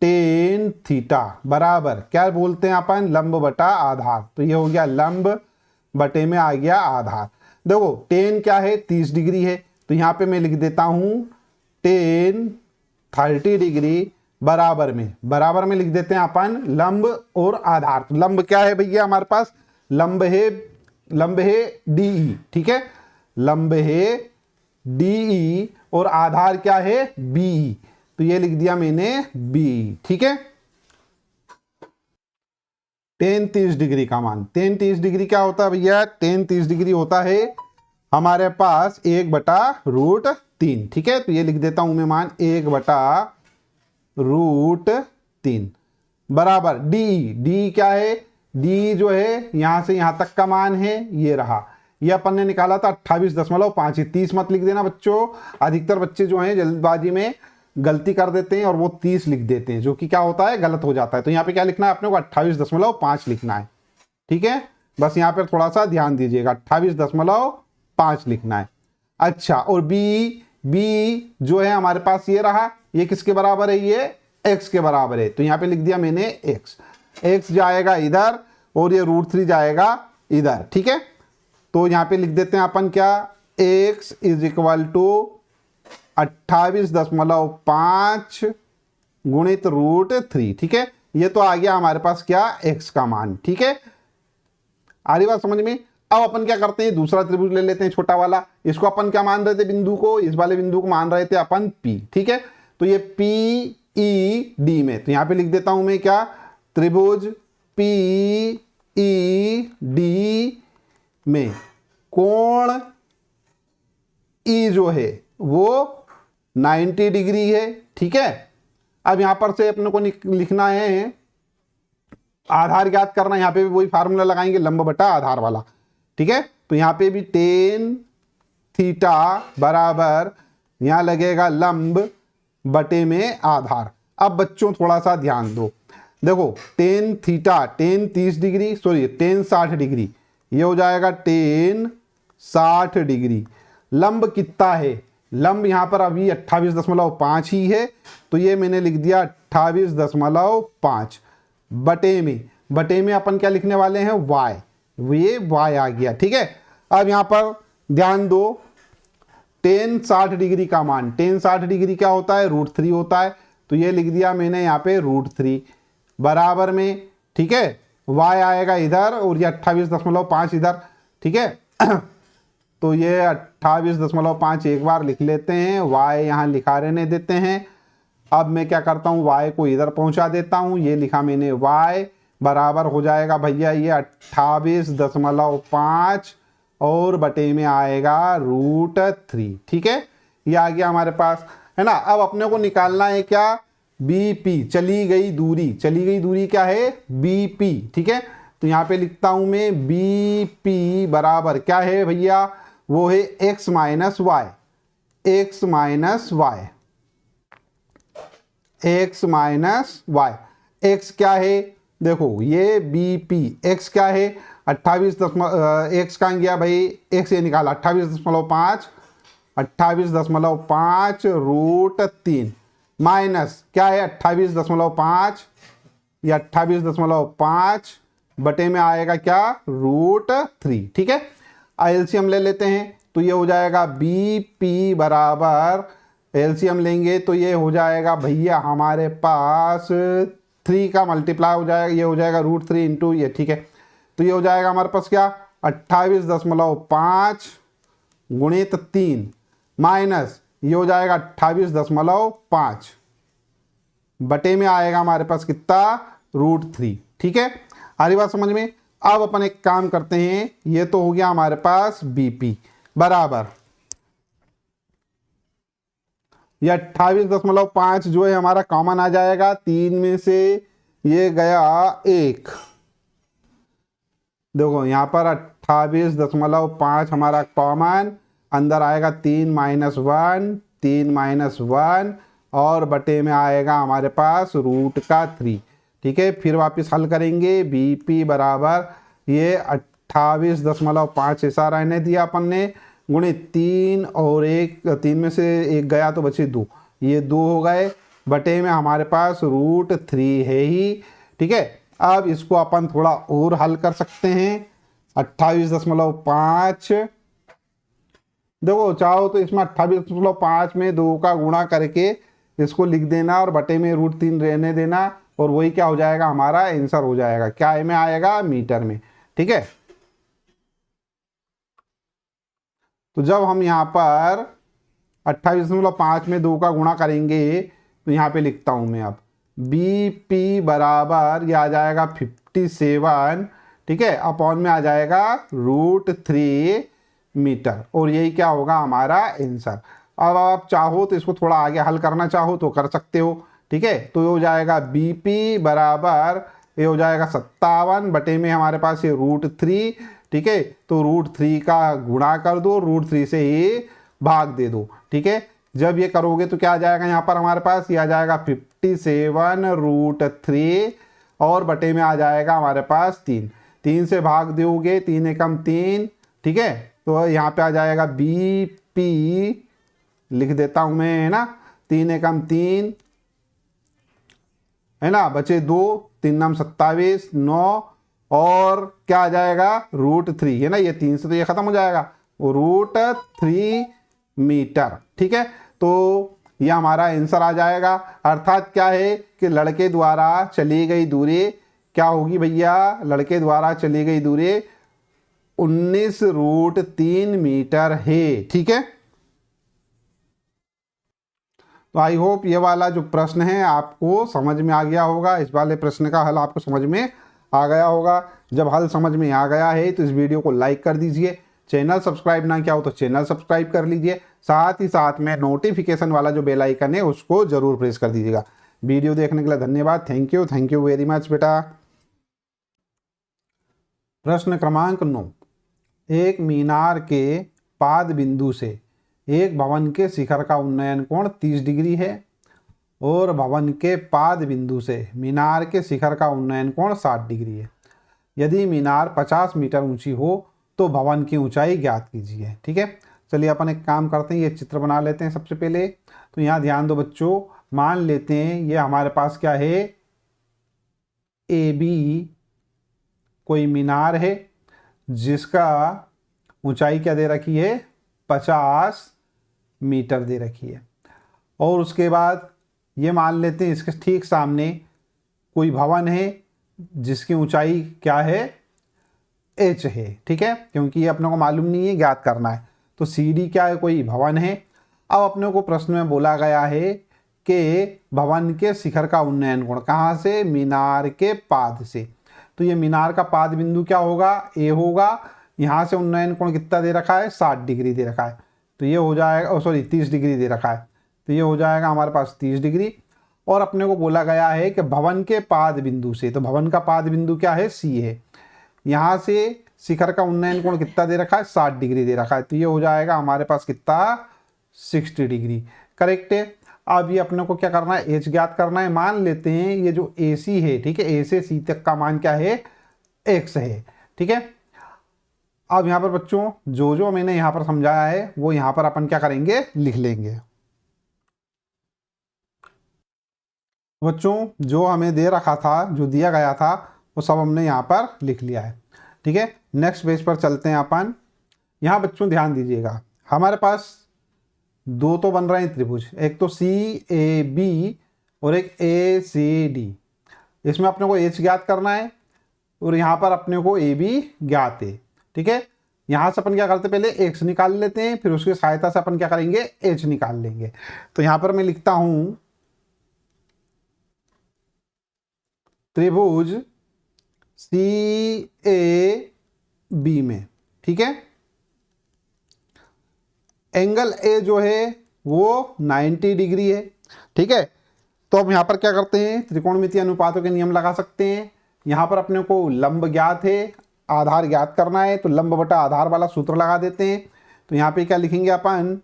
टेन थीटा बराबर क्या बोलते हैं अपन, लंब बटा आधार। तो ये हो गया लंब बटे में आ गया आधार। देखो टेन क्या है, 30 डिग्री है, तो यहां पे मैं लिख देता हूं टेन 30 डिग्री बराबर में लिख देते हैं अपन लंब और आधार। तो लंब क्या है भैया हमारे पास, लंब है DE, ठीक है, लंब है DE और आधार क्या है BE। तो ये लिख दिया मैंने BE, ठीक है। टेन 30 डिग्री का मान, टेन 30 डिग्री क्या होता है भैया, टेन 30 डिग्री होता है हमारे पास 1/√3, ठीक है। तो ये लिख देता हूं मैं मान 1/√3 बराबर DE क्या है, D जो है यहां से यहां तक का मान है, ये रहा, ये अपन ने निकाला था 28.5। 30 मत लिख देना बच्चों, अधिकतर बच्चे जो हैं जल्दबाजी में गलती कर देते हैं और वो 30 लिख देते हैं, जो कि क्या होता है, गलत हो जाता है। तो यहाँ पे क्या लिखना है अपने को, 28.5 लिखना है। ठीक है, बस यहाँ पर थोड़ा सा ध्यान दीजिएगा, 28.5 लिखना है। अच्छा, और बी जो है हमारे पास ये रहा, ये किसके बराबर है, ये x के बराबर है। तो यहाँ पे लिख दिया मैंने x जाएगा इधर और ये √3 जाएगा इधर। ठीक है, तो यहाँ पे लिख देते हैं अपन क्या, x इज इक्वल टू 28.5 गुणित √3। ठीक है, ये तो आ गया हमारे पास क्या, x का मान। ठीक है, आ रही बात समझ में। अब अपन क्या करते हैं, दूसरा त्रिभुज ले लेते हैं, छोटा वाला। इसको अपन क्या मान रहे थे, बिंदु को, इस वाले बिंदु को मान रहे थे अपन P। ठीक है, तो ये PED में, तो यहां पे लिख देता हूं मैं क्या, त्रिभुज PED में कोण E जो है वो 90 डिग्री है। ठीक है, अब यहां पर से अपने को लिखना है, आधार ज्ञात करना। यहां पे भी वही फार्मूला लगाएंगे, लंब बटा आधार वाला। ठीक है, तो यहां पे भी tan थीटा बराबर, यहां लगेगा लंब बटे में आधार। अब बच्चों थोड़ा सा ध्यान दो, देखो tan theta, tan 30 degree, sorry tan 60 degree, ये हो जाएगा tan 60 डिग्री। लंब कितना है, लंब यहां पर अभी 28.5 ही है, तो ये मैंने लिख दिया 28.5 बटे में अपन क्या लिखने वाले हैं, y, ये y आ गया। ठीक है, अब यहां पर ध्यान दो, tan 60 डिग्री का मान, tan 60 डिग्री क्या होता है, √3 होता है। तो ये लिख दिया मैंने यहाँ पे √3 बराबर में। ठीक है, y आएगा इधर और ये 28.5 इधर। ठीक है, तो ये 28.5 एक बार लिख लेते हैं, y यहाँ लिखा रहने देते हैं। अब मैं क्या करता हूँ, y को इधर पहुंचा देता हूँ, ये लिखा मैंने, y बराबर हो जाएगा भैया ये 28.5 और बटे में आएगा √3। ठीक है, ये आ गया हमारे पास, है ना। अब अपने को निकालना है क्या, BP, चली गई दूरी क्या है, BP। ठीक है, तो यहाँ पे लिखता हूं मैं BP बराबर क्या है भैया, वो है x minus y, x minus y. x क्या है, देखो ये BP, x क्या है 28, x कहाँ गया भाई, x ये निकाला 28.5 √3 माइनस क्या है 28.5, या 28.5 बटे में आएगा क्या, √3। ठीक है, एलसीएम ले लेते हैं, तो ये हो जाएगा BP बराबर, एलसीएम लेंगे तो ये हो जाएगा भैया हमारे पास 3 का मल्टीप्लाई हो जाएगा, ये हो जाएगा √3 इंटू ये। ठीक है, तो ये हो जाएगा हमारे पास क्या, 28.5 गुणित 3 माइनस ये हो जाएगा 28.5 बटे में आएगा हमारे पास कितना, √3। ठीक है, आ रही बात समझ में। अब अपन एक काम करते हैं, ये तो हो गया हमारे पास BP बराबर, ये 28.5 जो है हमारा कॉमन आ जाएगा, 3 में से ये गया 1, देखो यहाँ पर 28.5 हमारा कॉमन, अंदर आएगा 3 माइनस 1 और बटे में आएगा हमारे पास √3। ठीक है, फिर वापस हल करेंगे, BP बराबर ये 28.5 ऐसा रहने दिया अपन ने, गुणित 3 और 1, 3 में से 1 गया तो बचे 2, ये 2 हो गए, बटे में हमारे पास √3 है ही। ठीक है, अब इसको अपन थोड़ा और हल कर सकते हैं, 28.5, देखो चाहो तो इसमें 28.5 में 2 का गुणा करके इसको लिख देना और बटे में √3 रहने देना, और वही क्या हो जाएगा, हमारा आंसर हो जाएगा, क्या में आएगा, मीटर में। ठीक है, तो जब हम यहाँ पर 28.5 में 2 का गुणा करेंगे तो यहाँ पे लिखता हूँ मैं, अब BP बराबर ये आ जाएगा 57, ठीक है, अपॉन में आ जाएगा √3 मीटर, और यही क्या होगा हमारा आंसर। अब आप चाहो तो इसको थोड़ा आगे हल करना चाहो तो कर सकते हो। ठीक है, तो ये हो जाएगा BP बराबर, ये हो जाएगा 57 बटे में हमारे पास ये √3। ठीक है, तो √3 का गुणा कर दो, √3 से ही भाग दे दो। ठीक है, जब ये करोगे तो क्या आ जाएगा यहाँ पर हमारे पास, ये आ जाएगा 57√3 और बटे में आ जाएगा हमारे पास 3। 3 से भाग दोगे, 3 एकम 3, ठीक है, तो यहाँ पे आ जाएगा BP, लिख देता हूँ मैं, है ना, 3 एकम 3, है ना, बचे 2, 3 नाम 27, 9 और क्या आ जाएगा √3, है ना, ये 3 से तो ये खत्म हो जाएगा, √3 मीटर। ठीक है, तो ये हमारा आंसर आ जाएगा। अर्थात क्या है कि लड़के द्वारा चली गई दूरी क्या होगी भैया, लड़के द्वारा चली गई दूरी 19√3 मीटर है। ठीक है, तो आई होप ये वाला जो प्रश्न है आपको समझ में आ गया होगा, इस वाले प्रश्न का हल आपको समझ में आ गया होगा। जब हल समझ में आ गया है तो इस वीडियो को लाइक कर दीजिए, चैनल सब्सक्राइब ना किया हो तो चैनल सब्सक्राइब कर लीजिए, साथ ही साथ में नोटिफिकेशन वाला जो बेल आइकन है उसको जरूर प्रेस कर दीजिएगा। वीडियो देखने के लिए धन्यवाद, थैंक यू वेरी मच बेटा। प्रश्न क्रमांक 9, एक मीनार के पाद बिंदु से एक भवन के शिखर का उन्नयन कोण 30 डिग्री है और भवन के पाद बिंदु से मीनार के शिखर का उन्नयन कोण 60 डिग्री है। यदि मीनार 50 मीटर ऊंची हो तो भवन की ऊंचाई ज्ञात कीजिए। ठीक है, चलिए अपन एक काम करते हैं, ये चित्र बना लेते हैं सबसे पहले। तो यहाँ ध्यान दो बच्चों, मान लेते हैं ये हमारे पास क्या है, AB कोई मीनार है जिसका ऊंचाई क्या दे रखी है, 50 मीटर दे रखी है। और उसके बाद ये मान लेते हैं इसके ठीक सामने कोई भवन है जिसकी ऊंचाई क्या है, H है। ठीक है, क्योंकि ये अपने को मालूम नहीं है, ज्ञात करना है। तो CD क्या है, कोई भवन है। अब अपने को प्रश्न में बोला गया है कि भवन के शिखर का उन्नयन कोण कहाँ से, मीनार के पाद से। तो ये मीनार का पाद बिंदु क्या होगा, A होगा। यहाँ से उन्नयन कोण कितना दे रखा है, 60 डिग्री दे रखा है, तो ये हो जाएगा, सॉरी 30 डिग्री दे रखा है, तो ये हो जाएगा हमारे पास 30 डिग्री। और अपने को बोला गया है कि भवन के पाद बिंदु से, तो भवन का पाद बिंदु क्या है, C है। यहाँ से शिखर का उन्नयन कोण कितना दे रखा है, 60 डिग्री दे रखा है, तो ये हो जाएगा हमारे पास कितना, 60 डिग्री। करेक्ट है। अब ये अपने को क्या करना है, H ज्ञात करना है। मान लेते हैं ये जो AC है, ठीक है, A से C तक का मान क्या है, X है। ठीक है, अब यहाँ पर बच्चों जो जो मैंने यहाँ पर समझाया है वो यहाँ पर अपन क्या करेंगे, लिख लेंगे। बच्चों जो हमें दे रखा था, जो दिया गया था, वो सब हमने यहाँ पर लिख लिया है। ठीक है, नेक्स्ट पेज पर चलते हैं अपन। यहाँ बच्चों ध्यान दीजिएगा, हमारे पास दो तो बन रहे हैं त्रिभुज, एक तो CAB और एक ACD। इसमें अपने को H ज्ञात करना है और यहाँ पर अपने को AB ज्ञात है। ठीक है, यहाँ से अपन क्या करते हैं, पहले X निकाल लेते हैं, फिर उसकी सहायता से अपन क्या करेंगे, H निकाल लेंगे। तो यहाँ पर मैं लिखता हूँ त्रिभुज CAB में, ठीक है, एंगल A जो है वो 90 डिग्री है। ठीक है, तो अब यहाँ पर क्या करते हैं, त्रिकोणमितीय अनुपातों के नियम लगा सकते हैं। यहाँ पर अपने को लंब ज्ञात है, आधार ज्ञात करना है, तो लंब बटा आधार वाला सूत्र लगा देते हैं। तो यहाँ पे क्या लिखेंगे अपन,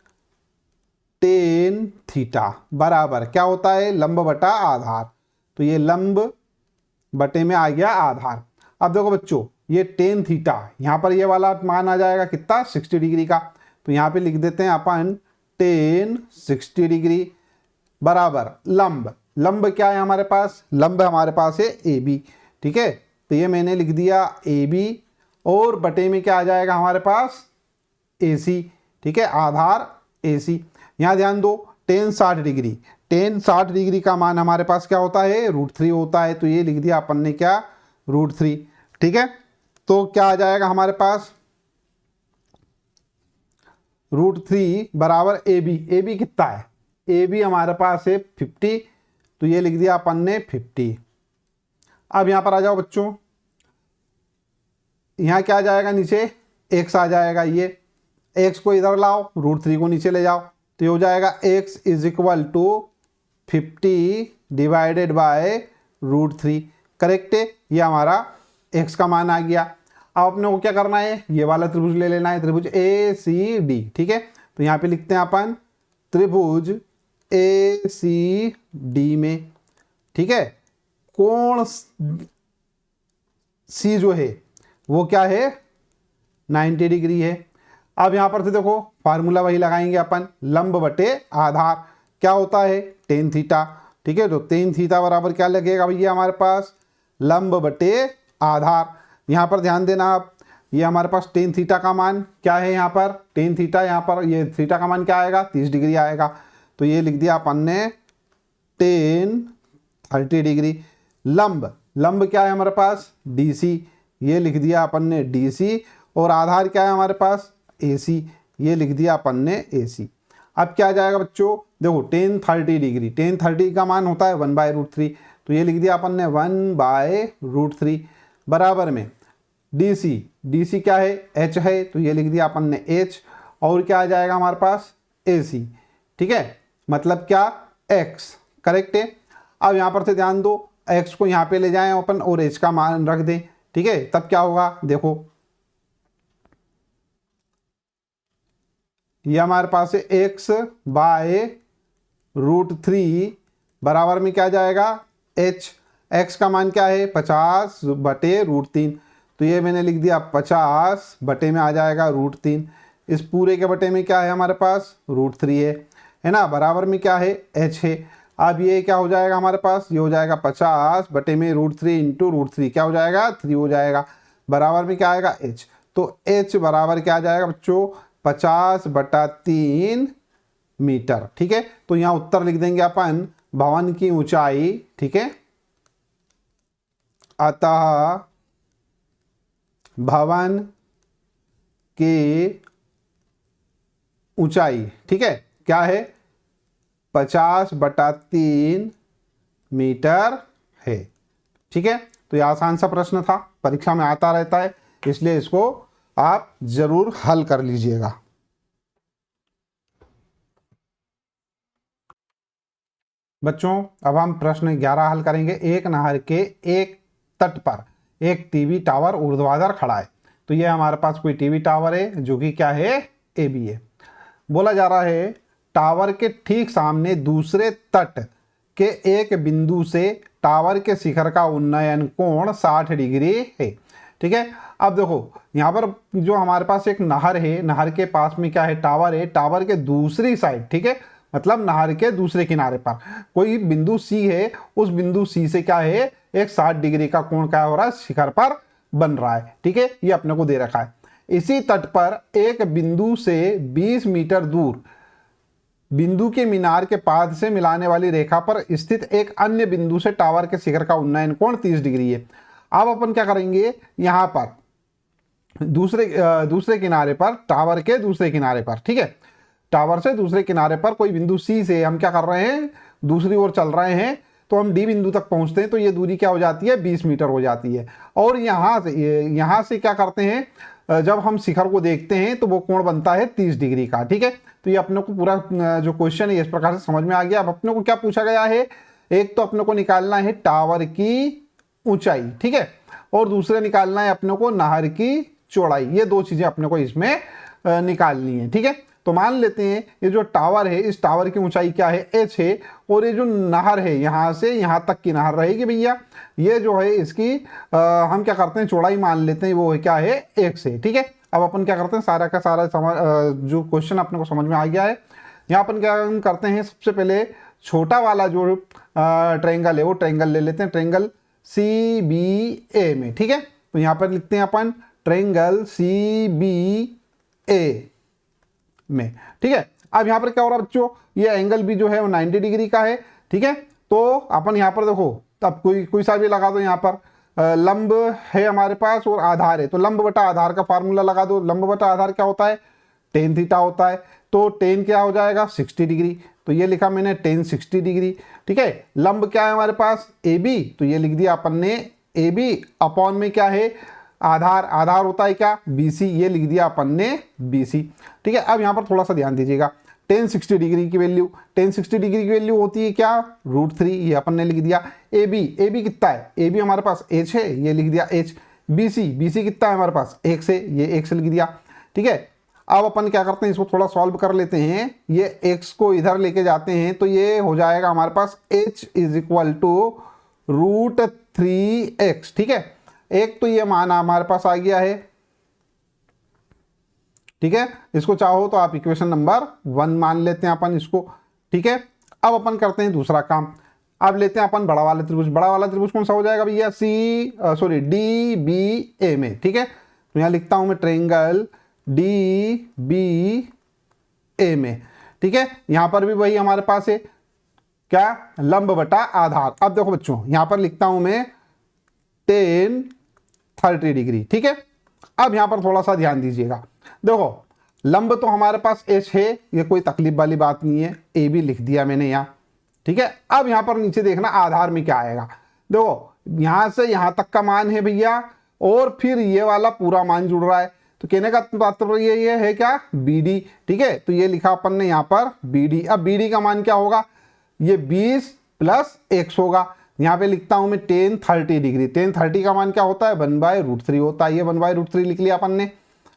tan थीटा बराबर क्या होता है, लंब बटा आधार। तो ये लंब बटे में आ गया आधार। अब देखो बच्चों, ये tan थीटा, यहाँ पर ये वाला मान आ जाएगा कितना, 60 डिग्री का। तो यहाँ पे लिख देते हैं अपन tan 60 डिग्री बराबर लंब, लंब क्या है हमारे पास, लंब हमारे पास है AB। ठीक है, तो ये मैंने लिख दिया AB और बटे में क्या आ जाएगा हमारे पास, AC। ठीक है, आधार AC। यहाँ ध्यान दो, tan 60 डिग्री, tan 60 डिग्री का मान हमारे पास क्या होता है, √3 होता है। तो ये लिख दिया अपन ने क्या, √3। ठीक है, तो क्या आ जाएगा हमारे पास, √3 बराबर AB। AB कितना है, AB हमारे पास है 50, तो ये लिख दिया अपन ने 50। अब यहाँ पर आ जाओ बच्चों, यहाँ क्या आ जाएगा, नीचे x आ जाएगा, ये x को इधर लाओ, √3 को नीचे ले जाओ, तो ये हो जाएगा x = 50 डिवाइडेड बाय √3। करेक्ट है, ये हमारा x का मान आ गया। अब अपने को क्या करना है, ये वाला त्रिभुज ले लेना है, त्रिभुज ए सी डी। ठीक है, तो यहाँ पे लिखते हैं अपन त्रिभुज ए सी डी में, ठीक है, कोण सी जो है वो क्या है 90 डिग्री है। अब यहाँ पर से देखो फार्मूला वही लगाएंगे अपन, लंब बटे आधार क्या होता है टेन थीटा। ठीक है, तो टेन थीटा बराबर क्या लगेगा भैया हमारे पास लंब बटे आधार। यहाँ पर ध्यान देना आप, ये हमारे पास टेन थीटा का मान क्या है, यहाँ पर टेन थीटा, यहाँ पर ये थीटा का मान क्या आएगा 30 डिग्री आएगा। तो ये लिख दिया अपन ने टेन 30 डिग्री। लंब, लंब क्या है हमारे पास DC, ये लिख दिया अपन ने DC। और आधार क्या है हमारे पास AC, ये लिख दिया अपन ने AC। अब क्या आ जाएगा बच्चों, देखो टेन 30 डिग्री, टेन 30 का मान होता है 1/√3, तो ये लिख दिया अपन ने 1/√3 बराबर में DC, DC क्या है H है, तो ये लिख दिया अपन ने H। और क्या आ जाएगा हमारे पास AC। ठीक है, मतलब क्या X, करेक्ट है। अब यहाँ पर से ध्यान दो, X को यहाँ पे ले जाएं अपन और H का मान रख दें। ठीक है, तब क्या होगा देखो, ये हमारे पास है x/√3 बराबर में क्या जाएगा h। x का मान क्या है 50/√3, तो ये मैंने लिख दिया 50 बटे में आ जाएगा √3। इस पूरे के बटे में क्या है हमारे पास √3 है ना, बराबर में क्या है h है। अब ये क्या हो जाएगा हमारे पास, ये हो जाएगा 50 बटे में √3 इंटू √3 क्या हो जाएगा 3 हो जाएगा, बराबर में क्या आएगा h। तो h बराबर क्या आ जाएगा बच्चों 50/3 मीटर। ठीक है, तो यहाँ उत्तर लिख देंगे अपन भवन की ऊंचाई। ठीक है, अतः भवन की ऊंचाई, ठीक है, क्या है 50/3 मीटर है। ठीक है, तो ये आसान सा प्रश्न था, परीक्षा में आता रहता है, इसलिए इसको आप जरूर हल कर लीजिएगा। बच्चों अब हम प्रश्न 11 हल करेंगे। एक नहर के एक तट पर एक टीवी टावर ऊर्ध्वाधर खड़ा है। तो ये हमारे पास कोई टीवी टावर है जो कि क्या है AB है। बोला जा रहा है टावर के ठीक सामने दूसरे तट के एक बिंदु से टावर के शिखर का उन्नयन कोण 60 डिग्री है। ठीक है, अब देखो यहाँ पर जो हमारे पास एक नहर है, नहर के पास में क्या है टावर है, टावर के दूसरी साइड, ठीक है, मतलब नहर के दूसरे किनारे पर कोई बिंदु C है, उस बिंदु C से क्या है एक 60 डिग्री का कोण क्या हो रहा है शिखर पर बन रहा है। ठीक है, ये अपने को दे रखा है। इसी तट पर एक बिंदु से 20 मीटर दूर बिंदु के मीनार के पाद से मिलाने वाली रेखा पर स्थित एक अन्य बिंदु से टावर के शिखर का उन्नयन कोण 30 डिग्री है। अब अपन क्या करेंगे, यहाँ पर दूसरे किनारे पर, टावर के दूसरे किनारे पर, ठीक है, टावर से दूसरे किनारे पर कोई बिंदु C से हम क्या कर रहे हैं दूसरी ओर चल रहे हैं, तो हम D बिंदु तक पहुंचते हैं, तो ये दूरी क्या हो जाती है 20 मीटर हो जाती है। और यहाँ से क्या करते हैं, जब हम शिखर को देखते हैं तो वो कोण बनता है 30 डिग्री का। ठीक है, तो ये अपने को पूरा जो क्वेश्चन है इस प्रकार से समझ में आ गया। अब अपने को क्या पूछा गया है, एक तो अपने को निकालना है टावर की ऊंचाई, ठीक है, और दूसरे निकालना है अपने को नहर की चौड़ाई। ये दो चीजें अपने को इसमें निकालनी है। ठीक है, तो मान लेते हैं ये जो टावर है, इस टावर की ऊंचाई क्या है h है, और ये जो नहर है यहाँ से यहाँ तक की नहर रहेगी भैया, ये जो है इसकी हम क्या करते हैं चौड़ाई मान लेते हैं, वो है क्या है x है। ठीक है, अब अपन क्या करते हैं सारा का सारा जो क्वेश्चन अपने को समझ में आ गया है। यहाँ अपन क्या करते हैं, सबसे पहले छोटा वाला जो ट्रायंगल है वो ट्रायंगल ले लेते हैं, ट्रायंगल CBA में। ठीक है, तो यहाँ पर लिखते हैं अपन ट्रायंगल CBA में। ठीक है, अब यहाँ पर क्या हो रहा है बच्चों, ये एंगल भी जो है वो 90 डिग्री का है। ठीक है, तो अपन यहाँ पर देखो, तब कोई सा भी लगा दो, यहाँ पर लंब है हमारे पास और आधार है, तो लंब बटा आधार का फार्मूला लगा दो। लंब बटा आधार क्या होता है टेन थीटा होता है, तो टेन क्या हो जाएगा 60 डिग्री, तो ये लिखा मैंने टेन 60 डिग्री। ठीक है, लंब क्या है हमारे पास AB, तो ये लिख दिया अपन ने AB अपॉन में क्या है आधार, आधार होता है क्या BC, ये लिख दिया अपन ने BC। ठीक है, अब यहाँ पर थोड़ा सा ध्यान दीजिएगा, टेन 60 डिग्री की वैल्यू, टेन 60 डिग्री की वैल्यू होती है क्या √3, ये अपन ने लिख दिया। AB कितना है, AB हमारे पास H है, ये लिख दिया H, BC कितना है हमारे पास, 1 से, ये 1 से लिख दिया। ठीक है, अब अपन क्या करते हैं, इसको थोड़ा सॉल्व कर लेते हैं। ये x को इधर लेके जाते हैं तो ये हो जाएगा हमारे पास h is equal to √3x। ठीक है, एक तो ये मान हमारे पास आ गया है। ठीक है, इसको चाहो तो आप इक्वेशन नंबर 1 मान लेते हैं अपन इसको। ठीक है, अब अपन करते हैं दूसरा काम। अब लेते हैं अपन बड़ा वाला त्रिभुज। बड़ा वाला त्रिभुज कौन सा हो जाएगा भैया, DBA में। ठीक है, तो यहाँ लिखता हूं मैं ट्रायंगल DBA में। ठीक है, यहां पर भी वही हमारे पास है क्या, लंब बटा आधार। अब देखो बच्चों, यहां पर लिखता हूं मैं tan 30 डिग्री। ठीक है, अब यहां पर थोड़ा सा ध्यान दीजिएगा। देखो लंब तो हमारे पास h है, ये कोई तकलीफ वाली बात नहीं है, ए भी लिख दिया मैंने यहाँ। ठीक है, अब यहां पर नीचे देखना आधार में क्या आएगा। देखो यहां से यहां तक का मान है भैया, और फिर ये वाला पूरा मान जुड़ रहा है, तो कहने का तात्पर्य ये है क्या, BD। ठीक है, तो ये लिखा अपन ने यहाँ पर BD। अब BD का मान क्या होगा, ये 20 + x होगा। यहाँ पे लिखता हूं मैं tan 30 डिग्री। tan 30 का मान क्या होता है, 1/√3 होता है। ये 1/√3 लिख लिया अपन ने,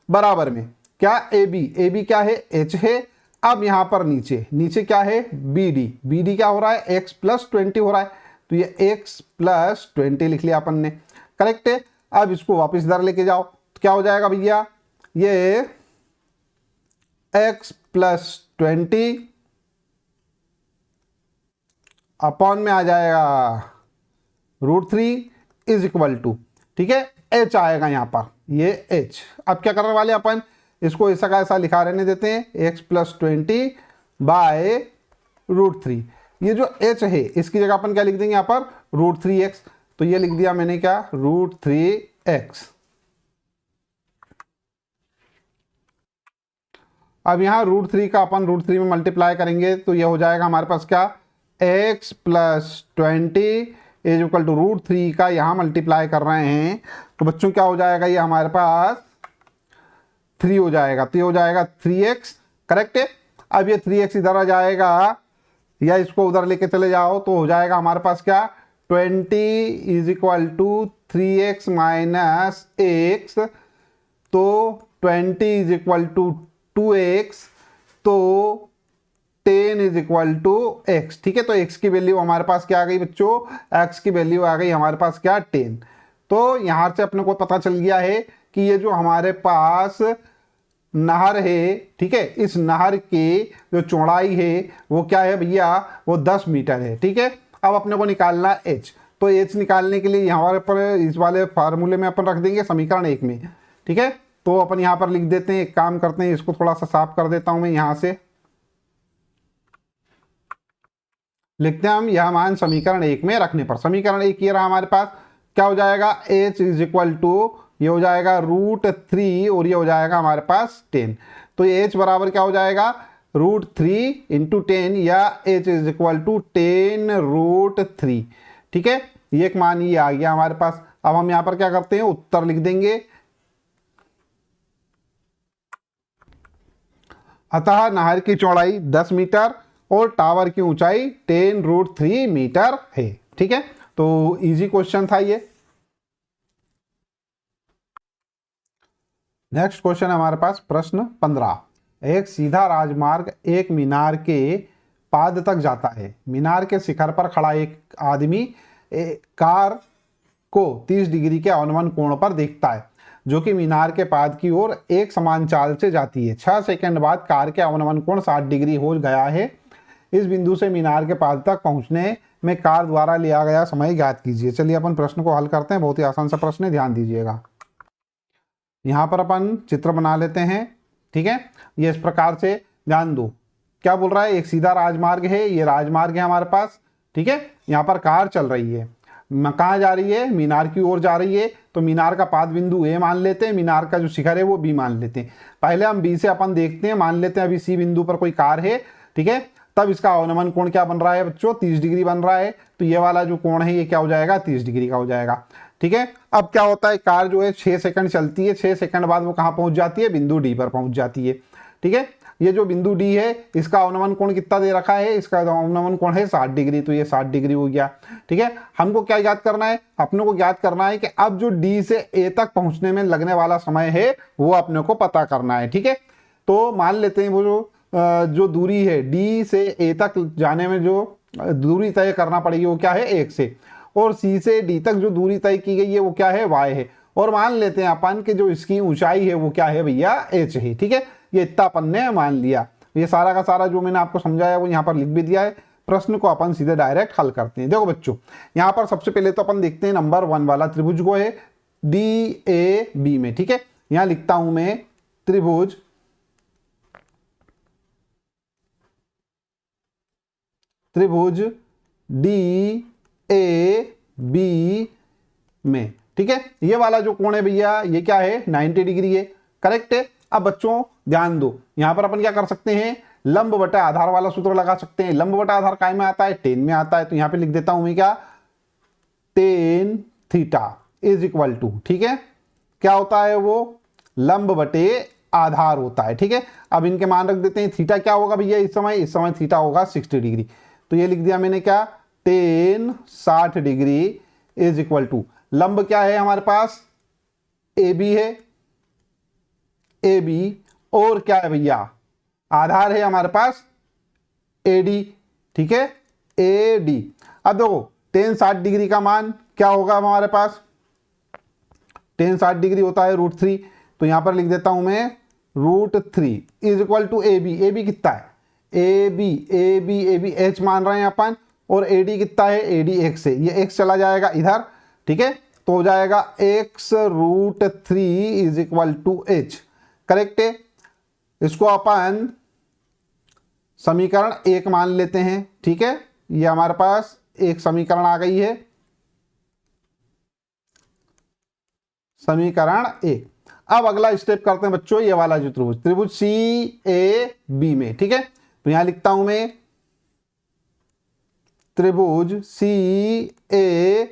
बराबर में क्या AB क्या है, h है। अब यहां पर नीचे क्या है, BD क्या हो रहा है, x + 20 हो रहा है, तो ये x + 20 लिख लिया अपन ने, करेक्ट है। अब इसको वापस इधर लेके जाओ तो क्या हो जाएगा भैया, ये x + 20 अपॉन में आ जाएगा √3 इज इक्वल टू, ठीक है, h आएगा यहां पर, ये h। अब क्या करने वाले अपन, इसको ऐसा का ऐसा लिखा रहने देते हैं, x + 20/√3। ये जो h है इसकी जगह अपन क्या लिख देंगे यहाँ पर, √3x। तो ये लिख दिया मैंने क्या, √3x। अब यहाँ √3 का अपन √3 में मल्टीप्लाई करेंगे तो ये हो जाएगा हमारे पास क्या, x + 20 इज इक्वल टू √3 का यहाँ मल्टीप्लाई कर रहे हैं तो बच्चों क्या हो जाएगा, ये हमारे पास 3 हो जाएगा। तो ये हो जाएगा 3x, करेक्ट है। अब ये 3x इधर आ जाएगा, या इसको उधर लेके चले जाओ तो हो जाएगा हमारे पास क्या, 20 is equal to 3x - x, तो 20 इज इक्वल टू 2x, तो 10 इज इक्वल टू x। ठीक है, तो x की वैल्यू हमारे पास क्या आ गई बच्चों, x की वैल्यू आ गई हमारे पास क्या, 10। तो यहां से अपने को पता चल गया है कि ये जो हमारे पास नहर है, ठीक है, इस नहर की जो चौड़ाई है वो क्या है भैया, वो 10 मीटर है। ठीक है, अब अपने को निकालना h। तो h निकालने के लिए यहाँ पर इस वाले फार्मूले में अपन रख देंगे समीकरण 1 में। ठीक है, तो अपन यहाँ पर लिख देते हैं, एक काम करते हैं, इसको थोड़ा सा साफ कर देता हूं मैं, यहाँ से लिखते हैं हम यह मान समीकरण 1 में रखने पर। समीकरण 1 ये रहा हमारे पास, क्या हो जाएगा, h इज इक्वल टू, ये हो जाएगा √3 और ये हो जाएगा हमारे पास 10। तो ये h बराबर क्या हो जाएगा, √3 × 10, या h इज इक्वल टू 10√3। ठीक है, ये एक मान ये आ गया हमारे पास। अब हम यहाँ पर क्या करते हैं, उत्तर लिख देंगे। अतः नहर की चौड़ाई 10 मीटर और टावर की ऊंचाई 10√3 मीटर है। ठीक है, तो इजी क्वेश्चन था ये। नेक्स्ट क्वेश्चन हमारे पास प्रश्न 15। एक सीधा राजमार्ग एक मीनार के पाद तक जाता है। मीनार के शिखर पर खड़ा एक आदमी कार को 30 डिग्री के अवनमन कोण पर देखता है, जो कि मीनार के पाद की ओर एक समान चाल से जाती है। 6 सेकंड बाद कार के अवनमन कोण 60 डिग्री हो गया है। इस बिंदु से मीनार के पाद तक पहुंचने में कार द्वारा लिया गया समय ज्ञात कीजिए। चलिए अपन प्रश्न को हल करते हैं, बहुत ही आसान सा प्रश्न है, ध्यान दीजिएगा। यहाँ पर अपन चित्र बना लेते हैं। ठीक है, ये इस प्रकार से ध्यान दो, क्या बोल रहा है, एक सीधा राजमार्ग है, ये राजमार्ग है हमारे पास। ठीक है, यहाँ पर कार चल रही है, कहाँ जा रही है, मीनार की ओर जा रही है। तो मीनार का पाद बिंदु ए मान लेते हैं, मीनार का जो शिखर है वो बी मान लेते हैं। पहले हम बी से अपन देखते हैं, मान लेते हैं अभी सी बिंदु पर कोई कार है। ठीक है, तब इसका अवनमन कोण क्या बन रहा है बच्चों, 30 डिग्री बन रहा है। तो ये वाला जो कोण है ये क्या हो जाएगा, 30 डिग्री का हो जाएगा। ठीक है, अब क्या होता है, कार जो है 6 सेकंड चलती है, 6 सेकंड बाद वो कहाँ पहुंच जाती है, बिंदु डी पर पहुंच जाती है। ठीक है, ये जो बिंदु डी है इसका अवनमन कोण कितना दे रखा है, इसका अवनमन कोण है 60 डिग्री, तो ये 60 डिग्री हो गया। ठीक है, हमको क्या याद करना है, अपने को याद करना है कि अब जो डी से ए तक पहुंचने में लगने वाला समय है वो अपने को पता करना है। ठीक है, तो मान लेते हैं वो जो दूरी है डी से ए तक जाने में जो दूरी तय करना पड़ेगी वो क्या है 1 से, और सी से डी तक जो दूरी तय की गई है वो क्या है y है, और मान लेते हैं अपन कि जो इसकी ऊंचाई है वो क्या है भैया h है। ठीक है, ये इतना अपन ने मान लिया। ये सारा का सारा जो मैंने आपको समझाया वो यहाँ पर लिख भी दिया है। प्रश्न को अपन सीधे डायरेक्ट हल करते हैं। देखो बच्चों, यहाँ पर सबसे पहले तो अपन देखते हैं नंबर 1 वाला त्रिभुज को है DAB में। ठीक है, यहाँ लिखता हूं मैं त्रिभुज DAB में। ठीक है, ये वाला जो कोण है भैया ये क्या है 90 डिग्री है। करेक्ट है। अब बच्चों ध्यान दो, यहां पर अपन क्या कर सकते हैं, लंब बटा आधार वाला सूत्र लगा सकते हैं। लंब बटा आधार काय में आता है, टेन में आता है। तो यहां पे लिख देता हूं मैं क्या, tan theta is equal to, ठीक है, क्या होता है वो लंब बटे आधार होता है। ठीक है, अब इनके मान रख देते हैं। थीटा क्या होगा भैया इस समय थीटा होगा 60 डिग्री। तो ये लिख दिया मैंने क्या, tan 60 degree is equal to लंब क्या है हमारे पास, ए बी है, ए बी, और क्या है भैया आधार है हमारे पास ए डी। ठीक है, ए डी। अब देखो टेन 60 डिग्री का मान क्या होगा हमारे पास, टेन 60 डिग्री होता है √3। तो यहां पर लिख देता हूं मैं √3 is equal to A B. A B कितना है, ए बी एच मान रहे हैं अपन, और ए डी कितना है, ए डी एक्स है। ये एक्स चला जाएगा इधर। ठीक है, तो हो जाएगा x √3 is equal to h. Correct है। इसको अपन समीकरण 1 मान लेते हैं। ठीक है, ये हमारे पास एक समीकरण आ गई है, समीकरण 1। अब अगला स्टेप करते हैं बच्चों, ये वाला जो त्रिभुज CAB में। ठीक है, तो यहां लिखता हूं मैं त्रिभुज CAB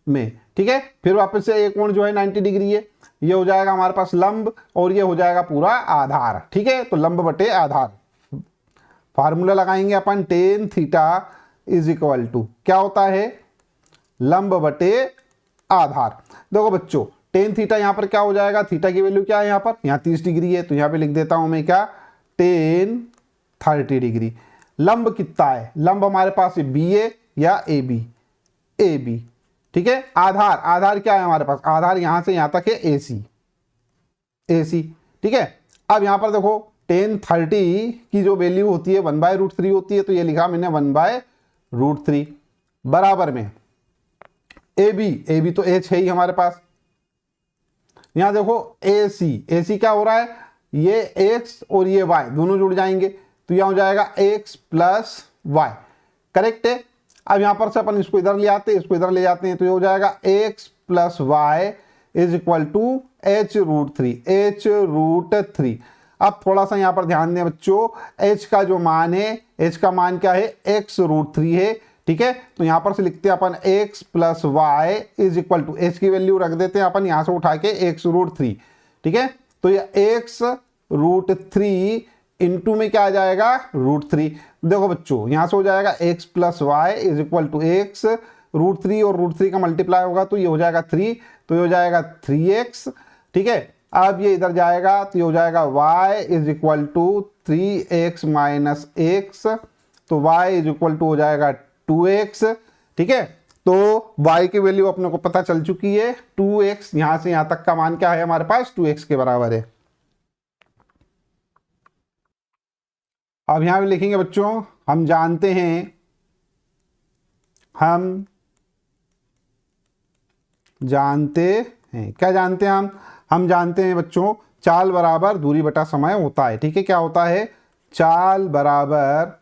में। ठीक है, फिर वापस से एक कोण जो है 90 डिग्री है, ये हो जाएगा हमारे पास लंब, और ये हो जाएगा पूरा आधार। ठीक है, तो लंब बटे आधार फार्मूला लगाएंगे अपन, tan theta is equal to क्या होता है, लंब बटे आधार। देखो बच्चों टेन थीटा यहां पर क्या हो जाएगा, थीटा की वैल्यू क्या है यहाँ पर, यहाँ 30 डिग्री है, तो यहाँ पे लिख देता हूं मैं क्या, टेन 30 डिग्री। लंब कितना है, लंब हमारे पास बी ए या ए बी। ठीक है, आधार क्या है हमारे पास, आधार यहां से यहां तक है ए सी। ठीक है, अब यहां पर देखो टेन 30 की जो वैल्यू होती है 1/√3 होती है, तो ये लिखा मैंने 1/√3 बराबर में ए बी तो एच है ही हमारे पास। यहां देखो ए सी क्या हो रहा है, ये एक्स और ये वाई दोनों जुड़ जाएंगे, तो यहां हो जाएगा एक्स प्लस वाई। करेक्ट है। अब यहां पर से अपन इसको इधर ले आते हैं, इसको इधर ले जाते हैं, तो ये हो जाएगा x plus y is equal to h√3। अब थोड़ा सा यहां पर ध्यान दें बच्चों, h का जो मान है, h का मान क्या है, x√3 है। ठीक है, तो यहां पर से लिखते हैं अपन x plus y is equal to, h की वैल्यू रख देते हैं अपन यहां से उठा के x√3। ठीक है, तो ये x√3 इंटू में क्या आ जाएगा, √3। देखो बच्चों यहां से हो जाएगा x plus y is equal to x√3, और √3 का मल्टीप्लाई होगा तो ये हो जाएगा 3, तो ये हो जाएगा 3x। ठीक है, अब ये इधर जाएगा तो ये हो जाएगा y is equal to 3x minus x, तो y इज इक्वल टू हो जाएगा 2x। ठीक है, तो y की वैल्यू अपने को पता चल चुकी है 2x। यहां से यहां तक का मान क्या है हमारे पास, 2x के बराबर है। अब यहां भी लिखेंगे बच्चों, हम जानते हैं क्या जानते हैं हम जानते हैं बच्चों, चाल बराबर दूरी बटा समय होता है। ठीक है, क्या होता है, चाल बराबर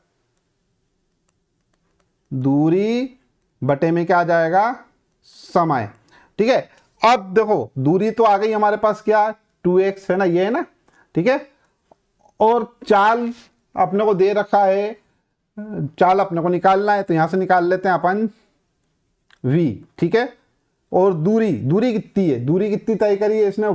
दूरी बटे में क्या आ जाएगा, समय। ठीक है, अब देखो दूरी तो आ गई हमारे पास, क्या 2x है ना, ये है ना। ठीक है, और चाल अपने को दे रखा है, चाल अपने को निकालना है, तो यहां से निकाल लेते हैं अपन v। ठीक है, और दूरी कितनी है, दूरी कितनी तय करी है इसने,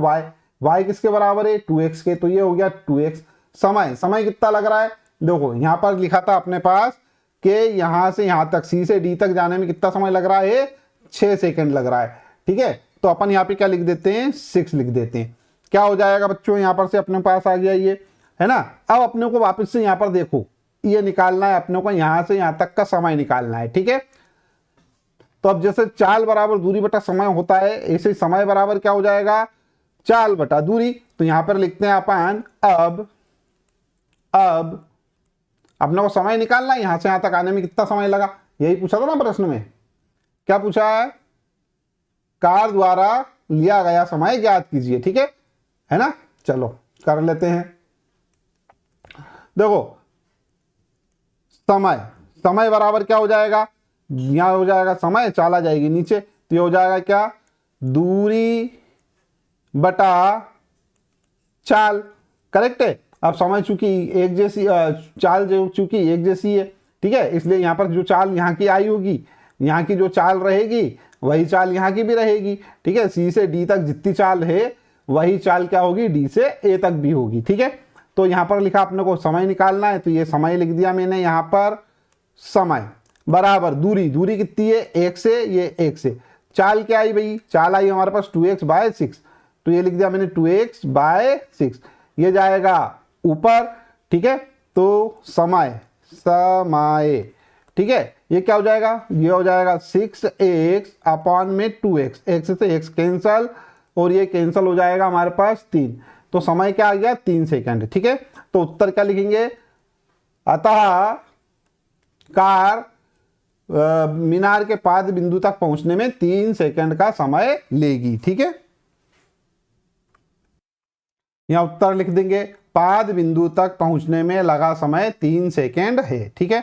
y किसके बराबर है, 2x के, तो ये हो गया 2x। समय, समय कितना लग रहा है, देखो यहाँ पर लिखा था अपने पास कि यहाँ से यहाँ तक सी से डी तक जाने में कितना समय लग रहा है, 6 सेकंड लग रहा है। ठीक है, तो अपन यहाँ पे क्या लिख देते हैं, 6 लिख देते हैं। क्या हो जाएगा बच्चों, यहाँ पर से अपने पास आ गया ये, है ना। अब अपने को वापस से यहाँ पर देखो, ये निकालना है अपने को, यहाँ से यहाँ तक का समय निकालना है। ठीक है, तो अब जैसे चाल बराबर दूरी बटा समय होता है, ऐसे समय बराबर क्या हो जाएगा, चाल बटा दूरी। तो यहां पर लिखते हैं अपन अब अपने को समय निकालना है, यहां से यहां तक आने में कितना समय लगा, यही पूछा था ना प्रश्न में। क्या पूछा है, कार द्वारा लिया गया समय ज्ञात कीजिए। ठीक है ना, चलो कर लेते हैं। देखो समय बराबर क्या हो जाएगा, यहां हो जाएगा समय, चाल आ जाएगी नीचे, तो ये हो जाएगा क्या, दूरी बटा चाल। करेक्ट है। अब समय चूंकि एक जैसी, चाल जो चूंकि एक जैसी है, ठीक है, इसलिए यहाँ पर जो चाल यहाँ की आई होगी, यहाँ की जो चाल रहेगी वही चाल यहाँ की भी रहेगी। ठीक है, सी से डी तक जितनी चाल है वही चाल क्या होगी, डी से ए तक भी होगी। ठीक है, तो यहाँ पर लिखा अपने को समय निकालना है, तो ये समय लिख दिया मैंने यहाँ पर, समय बराबर दूरी कितनी है, 1 से, ये 1 से। चाल क्या आई भाई, चाल आई हमारे पास 2x/6, तो ये लिख दिया मैंने 2x/6, ये जाएगा ऊपर। ठीक है, तो समय, ठीक है, ये क्या हो जाएगा, ये हो जाएगा 6x अपॉन में 2x, x से x कैंसल, और ये कैंसल हो जाएगा हमारे पास 3, तो समय क्या आ गया, 3 सेकंड। ठीक है, तो उत्तर क्या लिखेंगे, अतः कार मीनार के पाद बिंदु तक पहुंचने में 3 सेकंड का समय लेगी। ठीक है, यहां उत्तर लिख देंगे, पाद बिंदु तक पहुंचने में लगा समय 3 सेकंड है। ठीक है,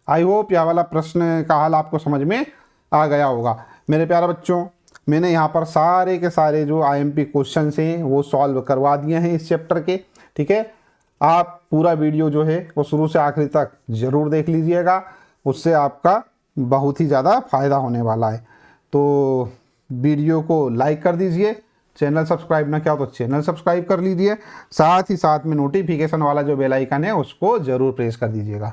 आई होप यह वाला प्रश्न का हल आपको समझ में आ गया होगा। मेरे प्यारे बच्चों, मैंने यहाँ पर सारे के सारे जो IMP क्वेश्चन हैं वो सॉल्व करवा दिए हैं इस चैप्टर के। ठीक है, आप पूरा वीडियो जो है वो शुरू से आखिरी तक जरूर देख लीजिएगा, उससे आपका बहुत ही ज़्यादा फायदा होने वाला है। तो वीडियो को लाइक कर दीजिए, चैनल सब्सक्राइब ना किया हो तो चैनल सब्सक्राइब कर लीजिए, साथ ही साथ में नोटिफिकेशन वाला जो बेल आइकन है उसको ज़रूर प्रेस कर दीजिएगा।